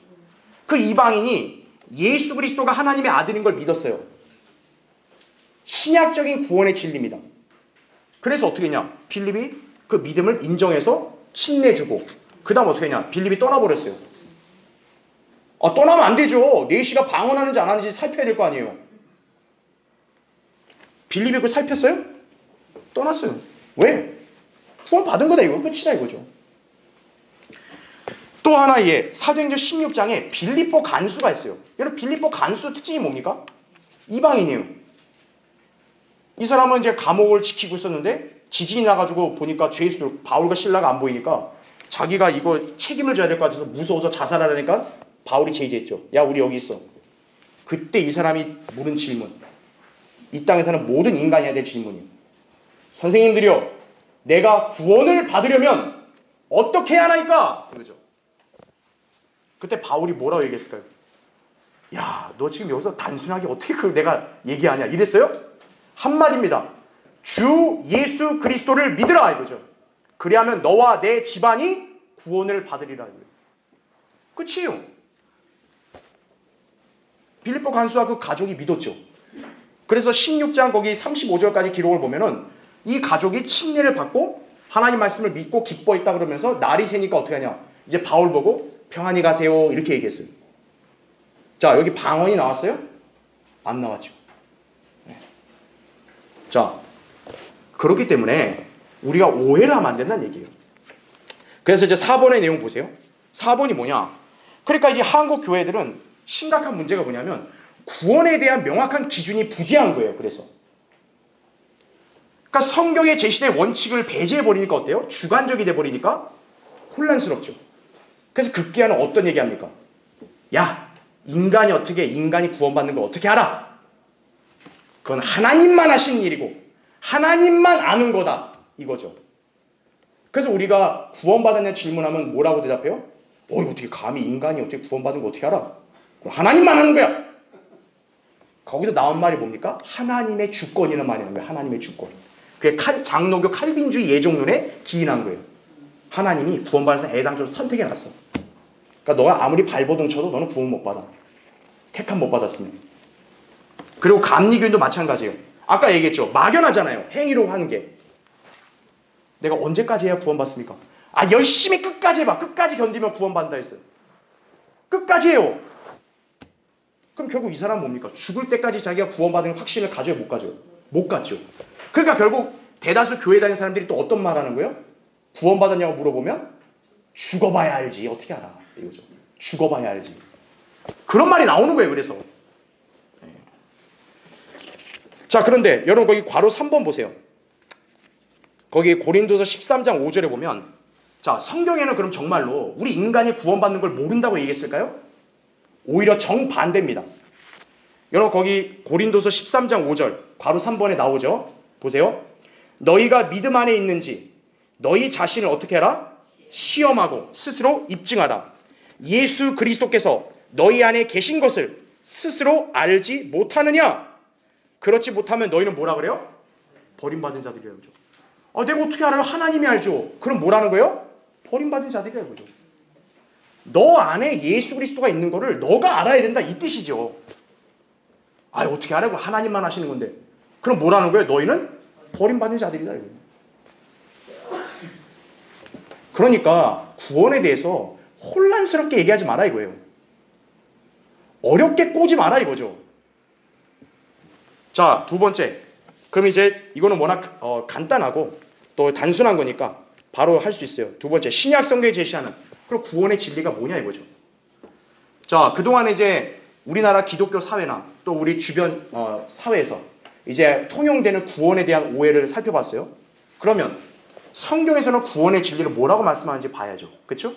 Speaker 1: 그 이방인이 예수 그리스도가 하나님의 아들인 걸 믿었어요. 신약적인 구원의 진리입니다. 그래서 어떻게 했냐? 빌립이 그 믿음을 인정해서 침례주고 그 다음 어떻게 했냐? 빌립이 떠나버렸어요. 떠나면 안 되죠. 내시가 방언하는지 안 하는지 살펴야 될 거 아니에요. 빌립이 그걸 살폈어요? 떠났어요. 왜? 구원 받은 거다 이거. 끝이다 이거죠. 또 하나의 사도행전 16장에 빌립보 간수가 있어요. 여러분 빌립보 간수 특징이 뭡니까? 이방인이에요. 이 사람은 이제 감옥을 지키고 있었는데 지진이 나가지고 보니까 죄수들 바울과 실라가 안 보이니까 자기가 이거 책임을 져야 될 것 같아서 무서워서 자살하려니까 바울이 제지했죠. 야 우리 여기 있어. 그때 이 사람이 물은 질문. 이 땅에 사는 모든 인간이 해야 될 질문이에요. 선생님들이요. 내가 구원을 받으려면 어떻게 해야 하나이까? 그러죠. 그때 바울이 뭐라고 얘기했을까요? 야, 너 지금 여기서 단순하게 어떻게 그걸 내가 얘기하냐? 이랬어요? 한마디입니다. 주 예수 그리스도를 믿으라 이거죠. 그리하면 너와 내 집안이 구원을 받으리라 이거예요. 끝이에요. 빌립보 간수와 그 가족이 믿었죠. 그래서 16장 거기 35절까지 기록을 보면은 이 가족이 침례를 받고 하나님 말씀을 믿고 기뻐했다 그러면서 날이 새니까 어떻게 하냐? 이제 바울 보고 평안히 가세요 이렇게 얘기했어요. 자 여기 방언이 나왔어요? 안 나왔죠. 자 그렇기 때문에 우리가 오해를 하면 안 된다는 얘기예요. 그래서 이제 4번의 내용 보세요. 4번이 뭐냐? 그러니까 이제 한국 교회들은 심각한 문제가 뭐냐면 구원에 대한 명확한 기준이 부재한 거예요. 그래서 그러니까 성경에 제시된 원칙을 배제해버리니까 어때요? 주관적이 돼버리니까 혼란스럽죠. 그래서 급기야는 어떤 얘기합니까? 야 인간이 어떻게 인간이 구원받는 걸 어떻게 알아? 그건 하나님만 하시는 일이고 하나님만 아는 거다 이거죠. 그래서 우리가 구원받았냐 질문하면 뭐라고 대답해요? 어떻게 감히 인간이 어떻게 구원받은 거 어떻게 알아? 그럼 하나님만 하는 거야. 거기서 나온 말이 뭡니까? 하나님의 주권이라는 말이 나온 거예요. 하나님의 주권. 그게 장로교 칼빈주의 예종론에 기인한 거예요. 하나님이 구원받은 사람 애당초부터 선택해놨어. 그러니까 너가 아무리 발버둥 쳐도 너는 구원 못 받아. 택함 못 받았으면. 그리고 감리교인도 마찬가지예요. 아까 얘기했죠. 막연하잖아요. 행위로 하는 게. 내가 언제까지 해야 구원받습니까? 열심히 끝까지 해봐. 끝까지 견디면 구원받는다 했어요. 끝까지 해요. 그럼 결국 이 사람은 뭡니까? 죽을 때까지 자기가 구원받은 확신을 가져요? 못 가져요? 못 갖죠. 그러니까 결국 대다수 교회 다니는 사람들이 또 어떤 말 하는 거예요? 구원받았냐고 물어보면 죽어봐야 알지. 어떻게 알아? 이거죠. 죽어봐야 알지. 그런 말이 나오는 거예요. 그래서. 자, 그런데 여러분 거기 괄호 3번 보세요. 거기 고린도서 13장 5절에 보면 자, 성경에는 그럼 정말로 우리 인간이 구원받는 걸 모른다고 얘기했을까요? 오히려 정반대입니다. 여러분 거기 고린도서 13장 5절 괄호 3번에 나오죠. 보세요. 너희가 믿음 안에 있는지 너희 자신을 어떻게 해라? 시험하고 스스로 입증하라. 예수 그리스도께서 너희 안에 계신 것을 스스로 알지 못하느냐? 그렇지 못하면 너희는 뭐라 그래요? 버림받은 자들이라고 그러죠. 내가 어떻게 알아요? 하나님이 알죠. 그럼 뭐라는 거예요? 버림받은 자들이라고 그러죠. 너 안에 예수 그리스도가 있는 거를 너가 알아야 된다 이 뜻이죠. 어떻게 알아요? 하나님만 하시는 건데. 그럼 뭐라는 거예요? 너희는 버림받은 자들이다 이거예요. 그러니까 구원에 대해서 혼란스럽게 얘기하지 마라 이거예요. 어렵게 꼬지 마라 이거죠. 자, 두 번째. 그럼 이제 이거는 워낙 간단하고 또 단순한 거니까 바로 할 수 있어요. 두 번째, 신약 성경에 제시하는 그럼 구원의 진리가 뭐냐 이거죠. 자, 그동안 이제 우리나라 기독교 사회나 또 우리 주변 사회에서 이제 통용되는 구원에 대한 오해를 살펴봤어요. 그러면 성경에서는 구원의 진리를 뭐라고 말씀하는지 봐야죠. 그렇죠?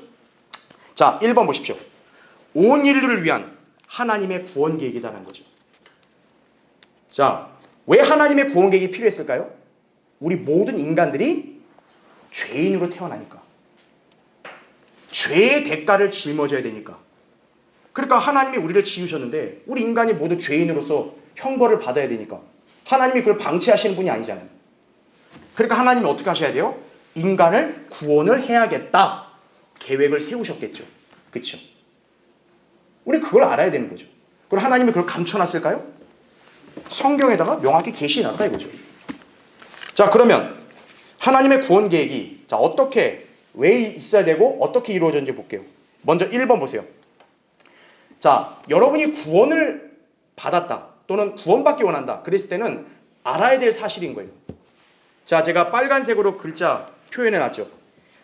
Speaker 1: 자, 1번 보십시오. 온 인류를 위한 하나님의 구원 계획이라는 거죠. 자, 왜 하나님의 구원 계획이 필요했을까요? 우리 모든 인간들이 죄인으로 태어나니까. 죄의 대가를 짊어져야 되니까. 그러니까 하나님이 우리를 지으셨는데 우리 인간이 모두 죄인으로서 형벌을 받아야 되니까. 하나님이 그걸 방치하시는 분이 아니잖아요. 그러니까 하나님이 어떻게 하셔야 돼요? 인간을 구원을 해야겠다. 계획을 세우셨겠죠. 그렇죠? 우리 그걸 알아야 되는 거죠. 그럼 하나님이 그걸 감춰놨을까요? 성경에다가 명확히 계시해놨다 이거죠. 자, 그러면 하나님의 구원 계획이 어떻게 왜 있어야 되고 어떻게 이루어졌는지 볼게요. 먼저 1번 보세요. 자, 여러분이 구원을 받았다 또는 구원받기 원한다 그랬을 때는 알아야 될 사실인 거예요. 자, 제가 빨간색으로 글자 표현해놨죠.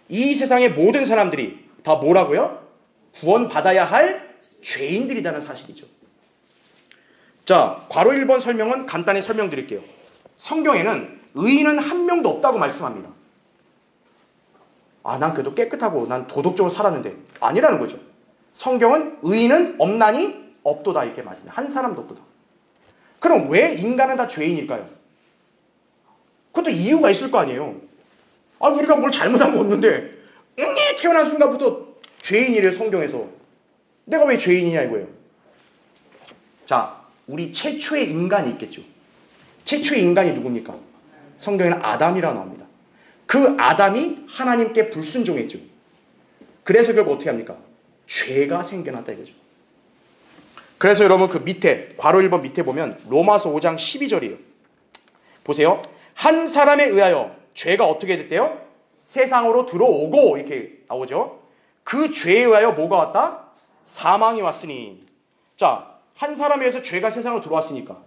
Speaker 1: 이 세상의 모든 사람들이 다 뭐라고요? 구원받아야 할 죄인들이라는 사실이죠. 자, 괄호 1번 설명은 간단히 설명드릴게요. 성경에는 의인은 한 명도 없다고 말씀합니다. 난 그래도 깨끗하고 난 도덕적으로 살았는데 아니라는 거죠. 성경은 의인은 없나니 없도다 이렇게 말씀해요. 한 사람도 없도다. 그럼 왜 인간은 다 죄인일까요? 그것도 이유가 있을 거 아니에요. 우리가 뭘 잘못한 거 없는데 태어난 순간부터 죄인이래요. 성경에서. 내가 왜 죄인이냐 이거예요. 자, 우리 최초의 인간이 있겠죠. 최초의 인간이 누굽니까? 성경에는 아담이라 나옵니다. 그 아담이 하나님께 불순종했죠. 그래서 결국 어떻게 합니까? 죄가 생겨났다 이거죠. 그래서 여러분 그 밑에 괄호 1번 밑에 보면 로마서 5장 12절이에요. 보세요. 한 사람에 의하여 죄가 어떻게 됐대요? 세상으로 들어오고 이렇게 나오죠. 그 죄에 의하여 뭐가 왔다? 사망이 왔으니. 자, 한 사람에 의해서 죄가 세상으로 들어왔으니까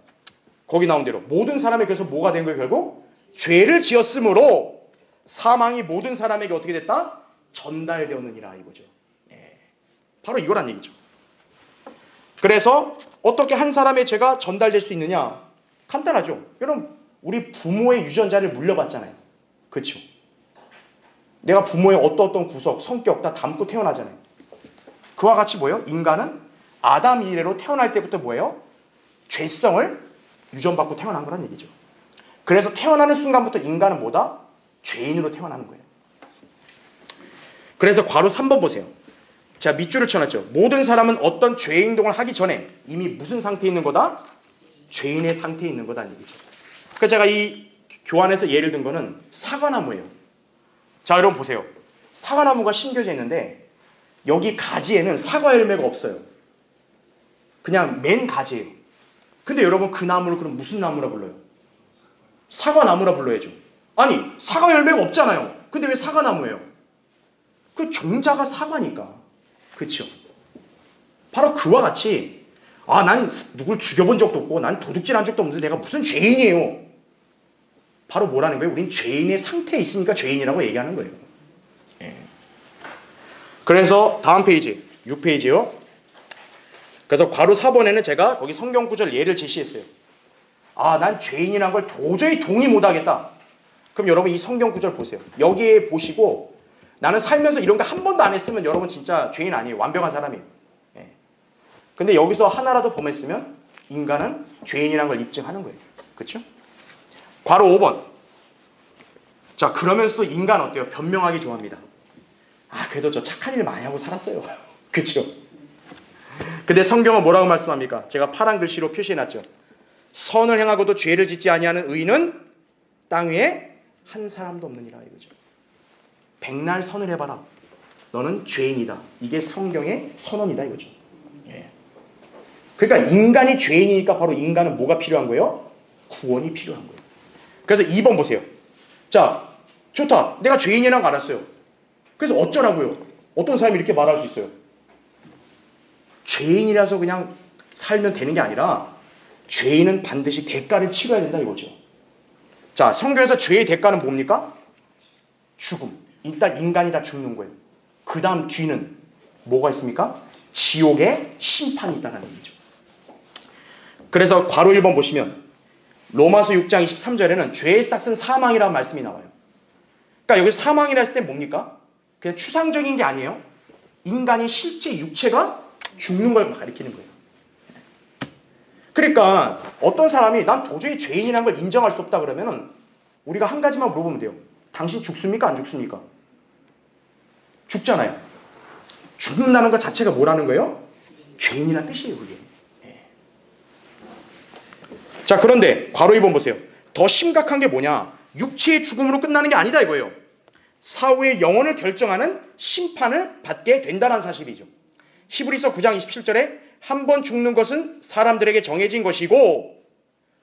Speaker 1: 거기 나온 대로 모든 사람에게 그래서 뭐가 된 거예요? 결국 죄를 지었으므로 사망이 모든 사람에게 어떻게 됐다? 전달되었느니라 이거죠. 바로 이거란 얘기죠. 그래서 어떻게 한 사람의 죄가 전달될 수 있느냐? 간단하죠. 여러분 우리 부모의 유전자를 물려봤잖아요. 그렇죠? 내가 부모의 어떤 구석, 성격 다 담고 태어나잖아요. 그와 같이 뭐예요? 인간은 아담 이래로 태어날 때부터 뭐예요? 죄성을 유전받고 태어난 거란 얘기죠. 그래서 태어나는 순간부터 인간은 뭐다? 죄인으로 태어나는 거예요. 그래서 괄호 3번 보세요. 자, 밑줄을 쳐놨죠. 모든 사람은 어떤 죄 행동을 하기 전에 이미 무슨 상태에 있는 거다? 죄인의 상태에 있는 거다는 얘기죠. 그러니까 제가 이 교환해서 예를 든 거는 사과나무예요. 자, 여러분 보세요. 사과나무가 심겨져 있는데 여기 가지에는 사과 열매가 없어요. 그냥 맨 가지예요. 근데 여러분 그 나무를 그럼 무슨 나무라 불러요? 사과나무라 불러야죠. 아니, 사과 열매가 없잖아요. 근데 왜 사과나무예요? 그 종자가 사과니까. 그렇죠? 바로 그와 같이 난 누굴 죽여본 적도 없고 난 도둑질한 적도 없는데 내가 무슨 죄인이에요. 바로 뭐라는 거예요? 우린 죄인의 상태에 있으니까 죄인이라고 얘기하는 거예요. 그래서 다음 페이지 6페이지요. 그래서 괄호 4번에는 제가 거기 성경 구절 예를 제시했어요. 난 죄인이란 걸 도저히 동의 못하겠다. 그럼 여러분 이 성경 구절 보세요. 여기에 보시고 나는 살면서 이런 거 한 번도 안 했으면 여러분 진짜 죄인 아니에요. 완벽한 사람이에요. 근데 여기서 하나라도 범했으면 인간은 죄인이란 걸 입증하는 거예요. 그렇죠? 괄호 5번. 자, 그러면서도 인간 어때요? 변명하기 좋아합니다. 그래도 저 착한 일 많이 하고 살았어요. 그렇죠? 근데 성경은 뭐라고 말씀합니까? 제가 파란 글씨로 표시해놨죠. 선을 행하고도 죄를 짓지 아니하는 의인은 땅 위에 한 사람도 없느니라 이거죠. 백날 선을 해봐라. 너는 죄인이다. 이게 성경의 선언이다 이거죠. 그러니까 인간이 죄인이니까 바로 인간은 뭐가 필요한 거예요? 구원이 필요한 거예요. 그래서 2번 보세요. 자, 좋다. 내가 죄인이라는 거 알았어요. 그래서 어쩌라고요? 어떤 사람이 이렇게 말할 수 있어요? 죄인이라서 그냥 살면 되는 게 아니라 죄인은 반드시 대가를 치러야 된다 이거죠. 자, 성경에서 죄의 대가는 뭡니까? 죽음. 일단 인간이 다 죽는 거예요. 그 다음 뒤는 뭐가 있습니까? 지옥의 심판이 있다는 얘기죠. 그래서 괄호 1번 보시면 로마서 6장 23절에는 죄의 싹은 사망이라는 말씀이 나와요. 그러니까 여기 사망이라 했을 때 뭡니까? 그냥 추상적인 게 아니에요. 인간이 실제 육체가 죽는 걸 가리키는 거예요. 그러니까 어떤 사람이 난 도저히 죄인이라는 걸 인정할 수 없다 그러면은 우리가 한 가지만 물어보면 돼요. 당신 죽습니까? 안 죽습니까? 죽잖아요. 죽는다는 것 자체가 뭐라는 거예요? 죄인이라는 뜻이에요, 그게. 자, 그런데 괄호 2번 보세요. 더 심각한 게 뭐냐? 육체의 죽음으로 끝나는 게 아니다 이거예요. 사후의 영혼을 결정하는 심판을 받게 된다는 사실이죠. 히브리서 9장 27절에 한 번 죽는 것은 사람들에게 정해진 것이고,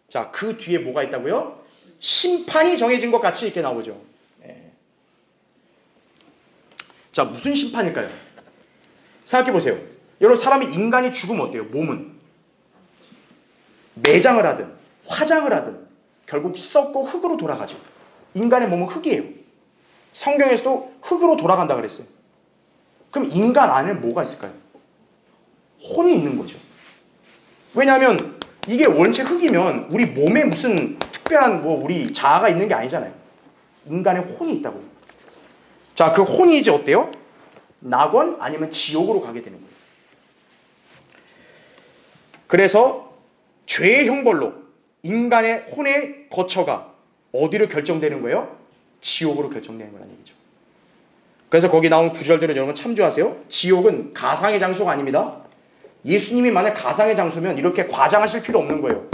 Speaker 1: 자, 그 뒤에 뭐가 있다고요? 심판이 정해진 것 같이 이렇게 나오죠. 자, 무슨 심판일까요? 생각해 보세요. 여러분, 인간이 죽으면 어때요? 몸은 매장을 하든 화장을 하든 결국 썩고 흙으로 돌아가죠. 인간의 몸은 흙이에요. 성경에서도 흙으로 돌아간다 그랬어요. 그럼 인간 안에 뭐가 있을까요? 혼이 있는 거죠. 왜냐하면 이게 원체 흙이면 우리 몸에 무슨 특별한 우리 자아가 있는 게 아니잖아요. 인간의 혼이 있다고요. 자, 그 혼이 이제 어때요? 낙원 아니면 지옥으로 가게 되는 거예요. 그래서 죄의 형벌로 인간의 혼의 거처가 어디로 결정되는 거예요? 지옥으로 결정되는 거라는 얘기죠. 그래서 거기 나온 구절들은 여러분 참조하세요. 지옥은 가상의 장소가 아닙니다. 예수님이 만약 가상의 장소면 이렇게 과장하실 필요 없는 거예요.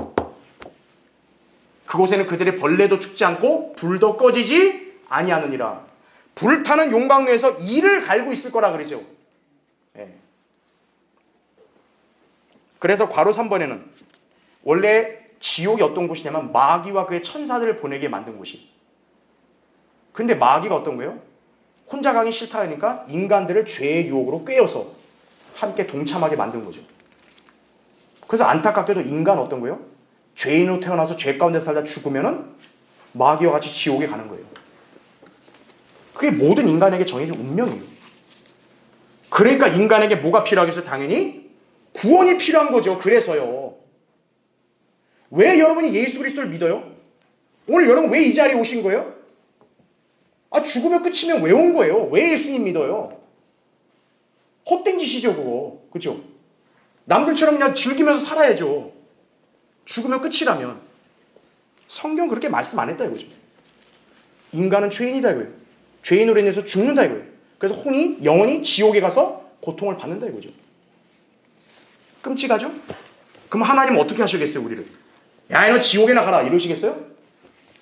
Speaker 1: 그곳에는 그들의 벌레도 죽지 않고 불도 꺼지지 아니하느니라. 불타는 용광로에서 이를 갈고 있을 거라 그러죠. 그래서 괄호 3번에는 원래 지옥이 어떤 곳이냐면 마귀와 그의 천사들을 보내게 만든 곳이. 근데 마귀가 어떤 거예요? 혼자 가기 싫다 하니까 인간들을 죄의 유혹으로 꿰어서 함께 동참하게 만든 거죠. 그래서 안타깝게도 인간 어떤 거예요? 죄인으로 태어나서 죄 가운데 살다 죽으면은 마귀와 같이 지옥에 가는 거예요. 그게 모든 인간에게 정해진 운명이에요. 그러니까 인간에게 뭐가 필요하겠어요? 당연히 구원이 필요한 거죠. 그래서요. 왜 여러분이 예수 그리스도를 믿어요? 오늘 여러분 왜 이 자리에 오신 거예요? 죽으면 끝이면 왜 온 거예요? 왜 예수님 믿어요? 헛된 짓이죠, 그거. 그죠? 남들처럼 그냥 즐기면서 살아야죠. 죽으면 끝이라면. 성경 그렇게 말씀 안 했다 이거죠. 인간은 죄인이다 이거예요. 죄인으로 인해서 죽는다 이거예요. 그래서 혼이 영원히 지옥에 가서 고통을 받는다 이거죠. 끔찍하죠? 그럼 하나님은 어떻게 하시겠어요, 우리를? 야, 너 지옥에나 가라 이러시겠어요?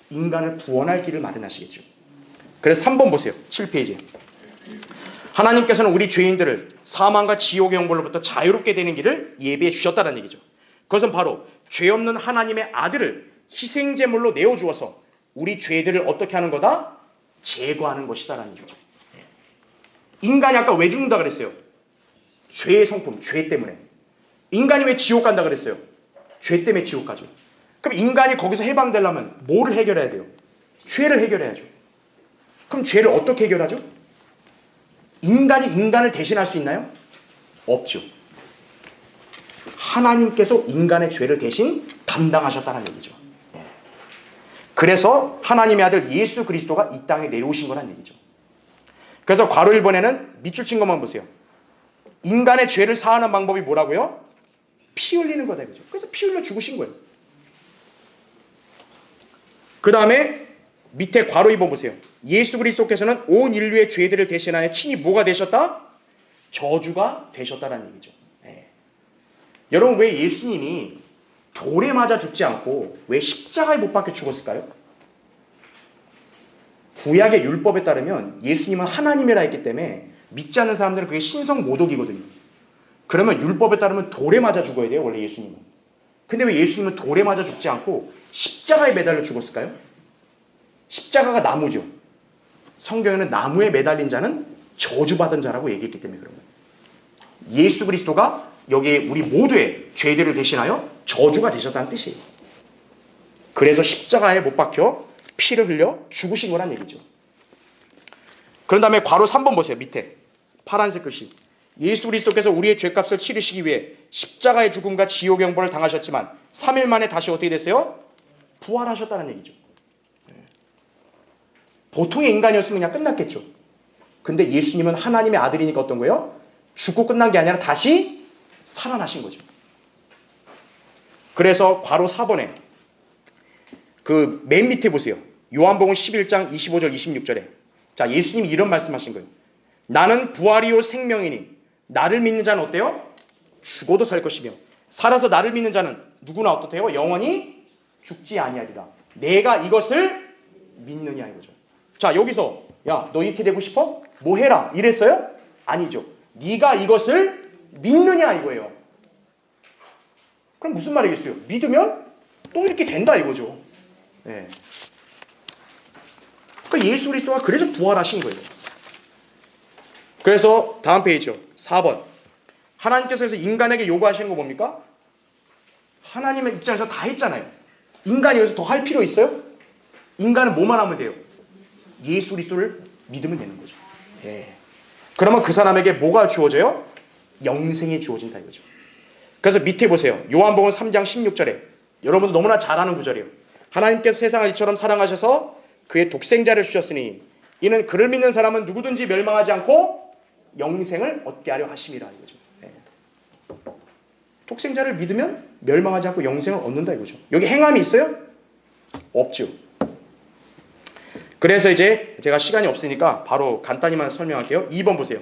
Speaker 1: 인간을 구원할 길을 마련하시겠죠. 그래서 3번 보세요. 7페이지. 하나님께서는 우리 죄인들을 사망과 지옥의 형벌로부터 자유롭게 되는 길을 예비해 주셨다는 얘기죠. 그것은 바로 죄 없는 하나님의 아들을 희생제물로 내어주어서 우리 죄들을 어떻게 하는 거다? 제거하는 것이다라는 얘기죠. 인간이 아까 왜 죽는다 그랬어요? 죄의 성품, 죄 때문에. 인간이 왜 지옥 간다 그랬어요? 죄 때문에 지옥 가죠. 그럼 인간이 거기서 해방되려면 뭐를 해결해야 돼요? 죄를 해결해야죠. 그럼 죄를 어떻게 해결하죠? 인간이 인간을 대신할 수 있나요? 없죠. 하나님께서 인간의 죄를 대신 담당하셨다는 얘기죠. 그래서 하나님의 아들 예수 그리스도가 이 땅에 내려오신 거란 얘기죠. 그래서 괄호 1번에는 밑줄 친 것만 보세요. 인간의 죄를 사하는 방법이 뭐라고요? 피 흘리는 거다 이거죠. 그래서 피 흘려 죽으신 거예요. 그 다음에 밑에 괄호 2번 보세요. 예수 그리스도께서는 온 인류의 죄들을 대신하여 친히 뭐가 되셨다? 저주가 되셨다는 얘기죠. 여러분 왜 예수님이 돌에 맞아 죽지 않고 왜 십자가에 못 박혀 죽었을까요? 구약의 율법에 따르면 예수님은 하나님이라 했기 때문에 믿지 않는 사람들은 그게 신성모독이거든요. 그러면 율법에 따르면 돌에 맞아 죽어야 돼요, 원래 예수님은. 근데 왜 예수님은 돌에 맞아 죽지 않고 십자가에 매달려 죽었을까요? 십자가가 나무죠. 성경에는 나무에 매달린 자는 저주받은 자라고 얘기했기 때문에 그런 거예요. 예수 그리스도가 여기에 우리 모두의 죄들을 대신하여 저주가 되셨다는 뜻이에요. 그래서 십자가에 못 박혀 피를 흘려 죽으신 거란 얘기죠. 그런 다음에 괄호 3번 보세요. 밑에 파란색 글씨. 예수 그리스도께서 우리의 죄값을 치르시기 위해 십자가의 죽음과 지옥의 형벌을 당하셨지만 3일 만에 다시 어떻게 됐어요? 부활하셨다는 얘기죠. 보통의 인간이었으면 그냥 끝났겠죠. 근데 예수님은 하나님의 아들이니까 어떤 거예요? 죽고 끝난 게 아니라 다시 살아나신 거죠. 그래서 괄호 4번에 그 맨 밑에 보세요. 요한복음 11장 25절 26절에 자, 예수님이 이런 말씀하신 거예요. 나는 부활이요 생명이니 나를 믿는 자는 어때요? 죽어도 살 것이며 살아서 나를 믿는 자는 누구나 어떻대요? 영원히 죽지 아니하리라. 내가 이것을 믿느냐 이거죠. 자, 여기서 야, 너 이렇게 되고 싶어? 뭐 해라 이랬어요? 아니죠. 네가 이것을 믿느냐 이거예요. 그럼 무슨 말이겠어요? 믿으면 또 이렇게 된다 이거죠. 네. 그러니까 예수 그리스도가 그래서 부활하신 거예요. 그래서 다음 페이지요. 4번. 하나님께서 인간에게 요구하시는 거 뭡니까? 하나님의 입장에서 다 했잖아요. 인간이 여기서 더 할 필요 있어요? 인간은 뭐만 하면 돼요? 예수 그리스도를 믿으면 되는 거죠. 예. 그러면 그 사람에게 뭐가 주어져요? 영생이 주어진다 이거죠. 그래서 밑에 보세요. 요한복음 3장 16절에 여러분도 너무나 잘 아는 구절이에요. 하나님께서 세상을 이처럼 사랑하셔서 그의 독생자를 주셨으니 이는 그를 믿는 사람은 누구든지 멸망하지 않고 영생을 얻게 하려 하심이라 이거죠. 예. 독생자를 믿으면 멸망하지 않고 영생을 얻는다 이거죠. 여기 행함이 있어요? 없죠. 그래서 이제 제가 시간이 없으니까 바로 간단히만 설명할게요. 2번 보세요.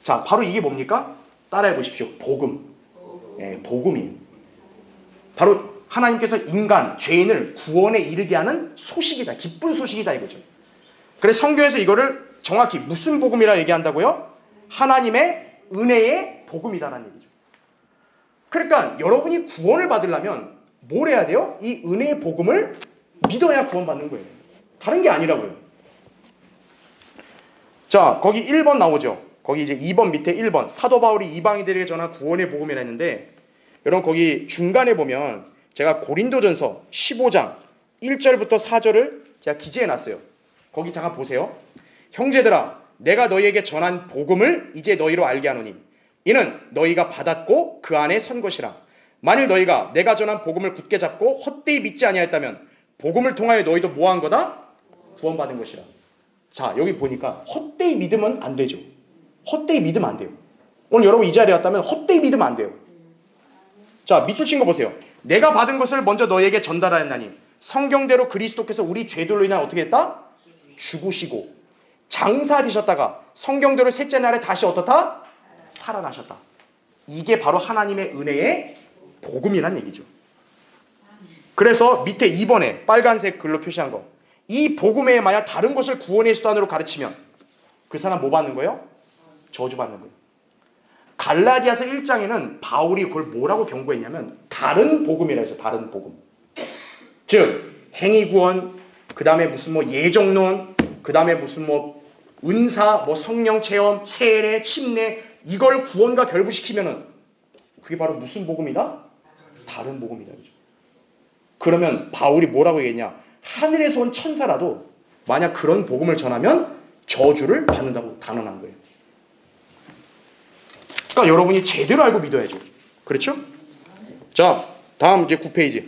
Speaker 1: 자, 바로 이게 뭡니까? 따라해 보십시오. 복음. 예, 복음이에요. 바로 하나님께서 인간, 죄인을 구원에 이르게 하는 소식이다. 기쁜 소식이다 이거죠. 그래서 성경에서 이거를 정확히 무슨 복음이라 얘기한다고요? 하나님의 은혜의 복음이다라는 얘기죠. 그러니까 여러분이 구원을 받으려면 뭘 해야 돼요? 이 은혜의 복음을 믿어야 구원받는 거예요. 다른 게 아니라고요. 자, 거기 1번 나오죠. 거기 이제 2번 밑에 1번 사도 바울이 이방인들에게 전한 구원의 복음이라 했는데 여러분 거기 중간에 보면 제가 고린도전서 15장 1절부터 4절을 제가 기재해 놨어요. 거기 잠깐 보세요. 형제들아 내가 너희에게 전한 복음을 이제 너희로 알게 하노니 이는 너희가 받았고 그 안에 선 것이라. 만일 너희가 내가 전한 복음을 굳게 잡고 헛되이 믿지 아니하였다면 복음을 통하여 너희도 뭐한 거다? 구원받은 것이라. 자, 여기 보니까 헛되이 믿으면 안 되죠. 헛되이 믿으면 안 돼요. 오늘 여러분 이 자리에 왔다면 헛되이 믿으면 안 돼요. 자, 밑줄 친 거 보세요. 내가 받은 것을 먼저 너희에게 전달하였나니 성경대로 그리스도께서 우리 죄들로 인하여 어떻게 했다? 죽으시고 장사되셨다가 성경대로 셋째 날에 다시 어떻다? 살아나셨다. 이게 바로 하나님의 은혜의 복음이란 얘기죠. 그래서 밑에 2번에 빨간색 글로 표시한 거. 이 복음에 만약 다른 것을 구원의 수단으로 가르치면 그 사람 뭐 받는 거예요? 저주받는 거예요. 갈라디아서 1장에는 바울이 그걸 뭐라고 경고했냐면 다른 복음이라 해서 다른 복음. 즉 행위구원, 그 다음에 무슨 뭐 예정론, 그 다음에 무슨 뭐 은사, 뭐 성령 체험, 세례, 침례 이걸 구원과 결부시키면은 그게 바로 무슨 복음이다? 다른 복음이다. 그죠? 그러면 바울이 뭐라고 얘기했냐? 하늘에서 온 천사라도 만약 그런 복음을 전하면 저주를 받는다고 단언한 거예요. 그러니까 여러분이 제대로 알고 믿어야죠. 그렇죠? 자, 다음 이제 9페이지.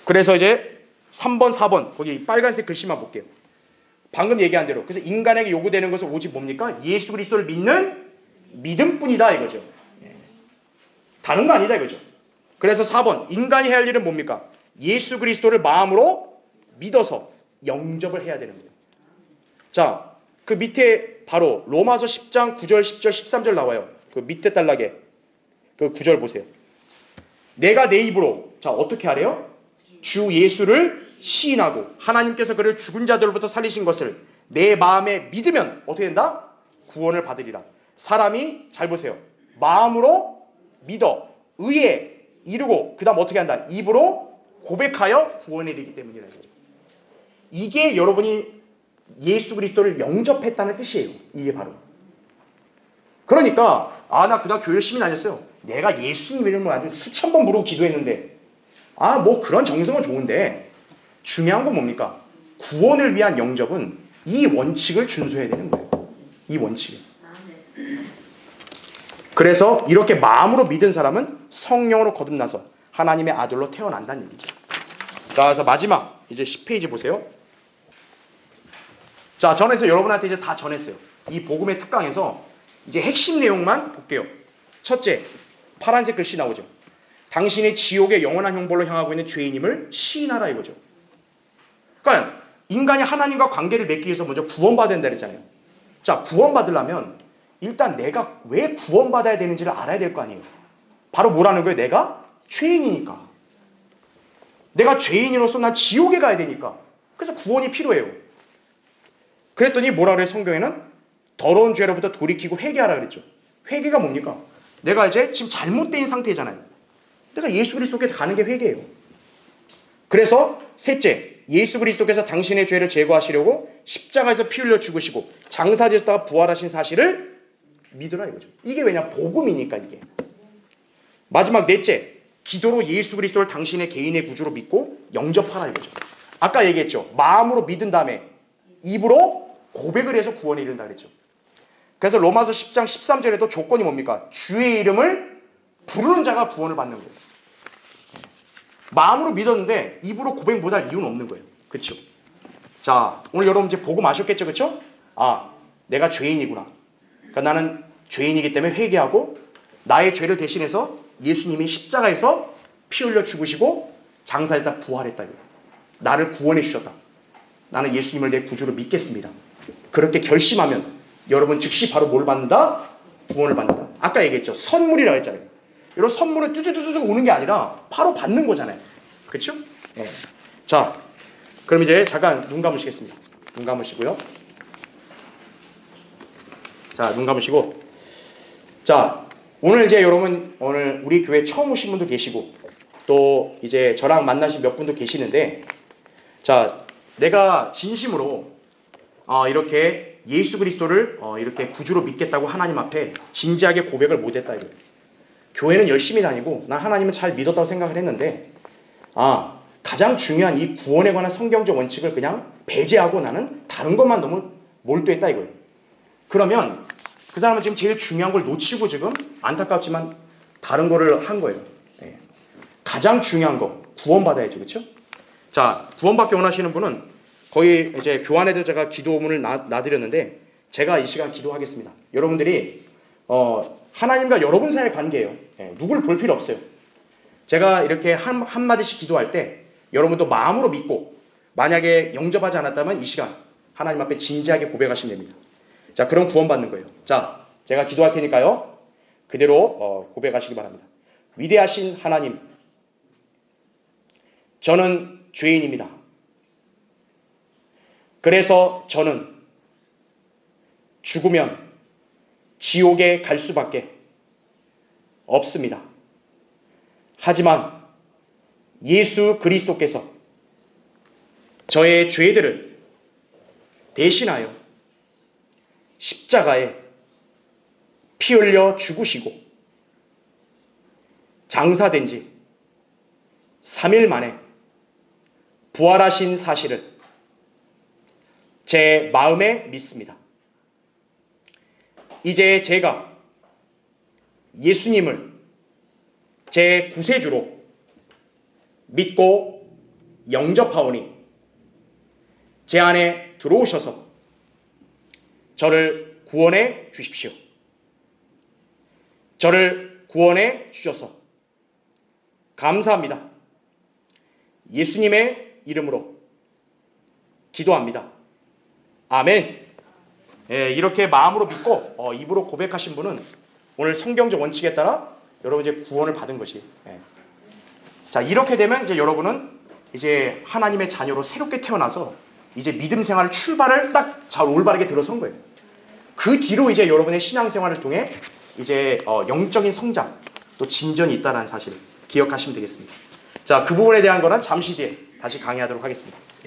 Speaker 1: 그래서 이제 3번, 4번 거기 빨간색 글씨만 볼게요. 방금 얘기한 대로 그래서 인간에게 요구되는 것은 오직 뭡니까? 예수 그리스도를 믿는 믿음뿐이다 이거죠. 다른 거 아니다 이거죠. 그래서 4번 인간이 해야 할 일은 뭡니까? 예수 그리스도를 마음으로 믿어서 영접을 해야 되는 거예요. 자, 그 밑에 바로 로마서 10장 9절 10절 13절 나와요. 그 밑에 단락에 그 9절 보세요. 내가 내 입으로 자 어떻게 하래요? 주 예수를 시인하고 하나님께서 그를 죽은 자들로부터 살리신 것을 내 마음에 믿으면 어떻게 된다? 구원을 받으리라. 사람이 잘 보세요. 마음으로 믿어 의에 이르고 그 다음 어떻게 한다? 입으로 고백하여 구원에 이르기 때문이라. 이게 여러분이 예수 그리스도를 영접했다는 뜻이에요. 이게 바로. 그러니까 나 그냥 교회 열심히 다녔어요. 내가 예수님 이름을 아주 수천 번 부르고 기도했는데 뭐 그런 정성은 좋은데 중요한 건 뭡니까? 구원을 위한 영접은 이 원칙을 준수해야 되는 거예요. 이 원칙을. 그래서 이렇게 마음으로 믿은 사람은 성령으로 거듭나서 하나님의 아들로 태어난다는 얘기죠. 자, 그래서 마지막 이제 10페이지 보세요. 자, 전해서 여러분한테 이제 다 전했어요. 이 복음의 특강에서 이제 핵심 내용만 볼게요. 첫째, 파란색 글씨 나오죠. 당신이 지옥의 영원한 형벌로 향하고 있는 죄인임을 시인하라 이거죠. 그러니까 인간이 하나님과 관계를 맺기 위해서 먼저 구원받아야 된다 그랬잖아요. 자, 구원받으려면 일단 내가 왜 구원받아야 되는지를 알아야 될 거 아니에요. 바로 뭐라는 거예요? 내가 죄인이니까. 내가 죄인으로서 난 지옥에 가야 되니까. 그래서 구원이 필요해요. 그랬더니 뭐라 그래 성경에는? 더러운 죄로부터 돌이키고 회개하라 그랬죠. 회개가 뭡니까? 내가 이제 지금 잘못된 상태잖아요. 내가 예수 그리스도께 가는 게 회개예요. 그래서 셋째, 예수 그리스도께서 당신의 죄를 제거하시려고 십자가에서 피 흘려 죽으시고 장사되셨다가 부활하신 사실을 믿으라 이거죠. 이게 왜냐? 복음이니까 이게. 마지막 넷째, 기도로 예수 그리스도를 당신의 개인의 구주로 믿고 영접하라 이거죠. 아까 얘기했죠. 마음으로 믿은 다음에 입으로 고백을 해서 구원에 이른다 그랬죠. 그래서 로마서 10장 13절에도 조건이 뭡니까? 주의 이름을 부르는 자가 구원을 받는 거예요. 마음으로 믿었는데 입으로 고백 못할 이유는 없는 거예요. 그렇죠? 자, 오늘 여러분 이제 복음 아셨겠죠? 그렇죠? 아, 내가 죄인이구나. 그러니까 나는 죄인이기 때문에 회개하고 나의 죄를 대신해서 예수님이 십자가에서 피 흘려 죽으시고 장사했다 부활했다. 나를 구원해 주셨다. 나는 예수님을 내 구주로 믿겠습니다. 그렇게 결심하면 여러분 즉시 바로 뭘 받는다? 구원을 받는다. 아까 얘기했죠. 선물이라고 했잖아요. 이런 선물은 뚜두두두 오는 게 아니라 바로 받는 거잖아요. 그렇죠? 네. 자, 그럼 이제 잠깐 눈 감으시겠습니다. 눈 감으시고요. 자, 눈 감으시고. 자, 오늘 이제 여러분 오늘 우리 교회 처음 오신 분도 계시고 또 이제 저랑 만나신 몇 분도 계시는데, 자, 내가 진심으로 이렇게 예수 그리스도를 이렇게 구주로 믿겠다고 하나님 앞에 진지하게 고백을 못했다 이거예요. 교회는 열심히 다니고 난 하나님은 잘 믿었다고 생각을 했는데 가장 중요한 이 구원에 관한 성경적 원칙을 그냥 배제하고 나는 다른 것만 너무 몰두했다 이거예요. 그러면 그 사람은 지금 제일 중요한 걸 놓치고 지금 안타깝지만 다른 거를 한 거예요. 네. 가장 중요한 거 구원받아야죠. 그렇죠? 자, 구원받기 원하시는 분은 거의 이제 교환에 대해서 제가 기도문을 놔드렸는데 제가 이 시간 기도하겠습니다. 여러분들이 하나님과 여러분 사이의 관계예요. 예, 누구를 볼 필요 없어요. 제가 이렇게 한마디씩 기도할 때 여러분도 마음으로 믿고 만약에 영접하지 않았다면 이 시간 하나님 앞에 진지하게 고백하시면 됩니다. 자, 그럼 구원받는 거예요. 자, 제가 기도할 테니까요. 그대로 고백하시기 바랍니다. 위대하신 하나님, 저는 죄인입니다. 그래서 저는 죽으면 지옥에 갈 수밖에 없습니다. 하지만 예수 그리스도께서 저의 죄들을 대신하여 십자가에 피 흘려 죽으시고 장사된 지 3일 만에 부활하신 사실을 제 마음에 믿습니다. 이제 제가 예수님을 제 구세주로 믿고 영접하오니 제 안에 들어오셔서 저를 구원해 주십시오. 저를 구원해 주셔서 감사합니다. 예수님의 이름으로 기도합니다. 아멘. 예, 이렇게 마음으로 믿고 입으로 고백하신 분은 오늘 성경적 원칙에 따라 여러분 이제 구원을 받은 것이. 예. 자, 이렇게 되면 이제 여러분은 이제 하나님의 자녀로 새롭게 태어나서 이제 믿음 생활 출발을 딱 잘 올바르게 들어선 거예요. 그 뒤로 이제 여러분의 신앙생활을 통해 이제 영적인 성장 또 진전이 있다는 사실을 기억하시면 되겠습니다. 자, 그 부분에 대한 거는 잠시 뒤에 다시 강의하도록 하겠습니다.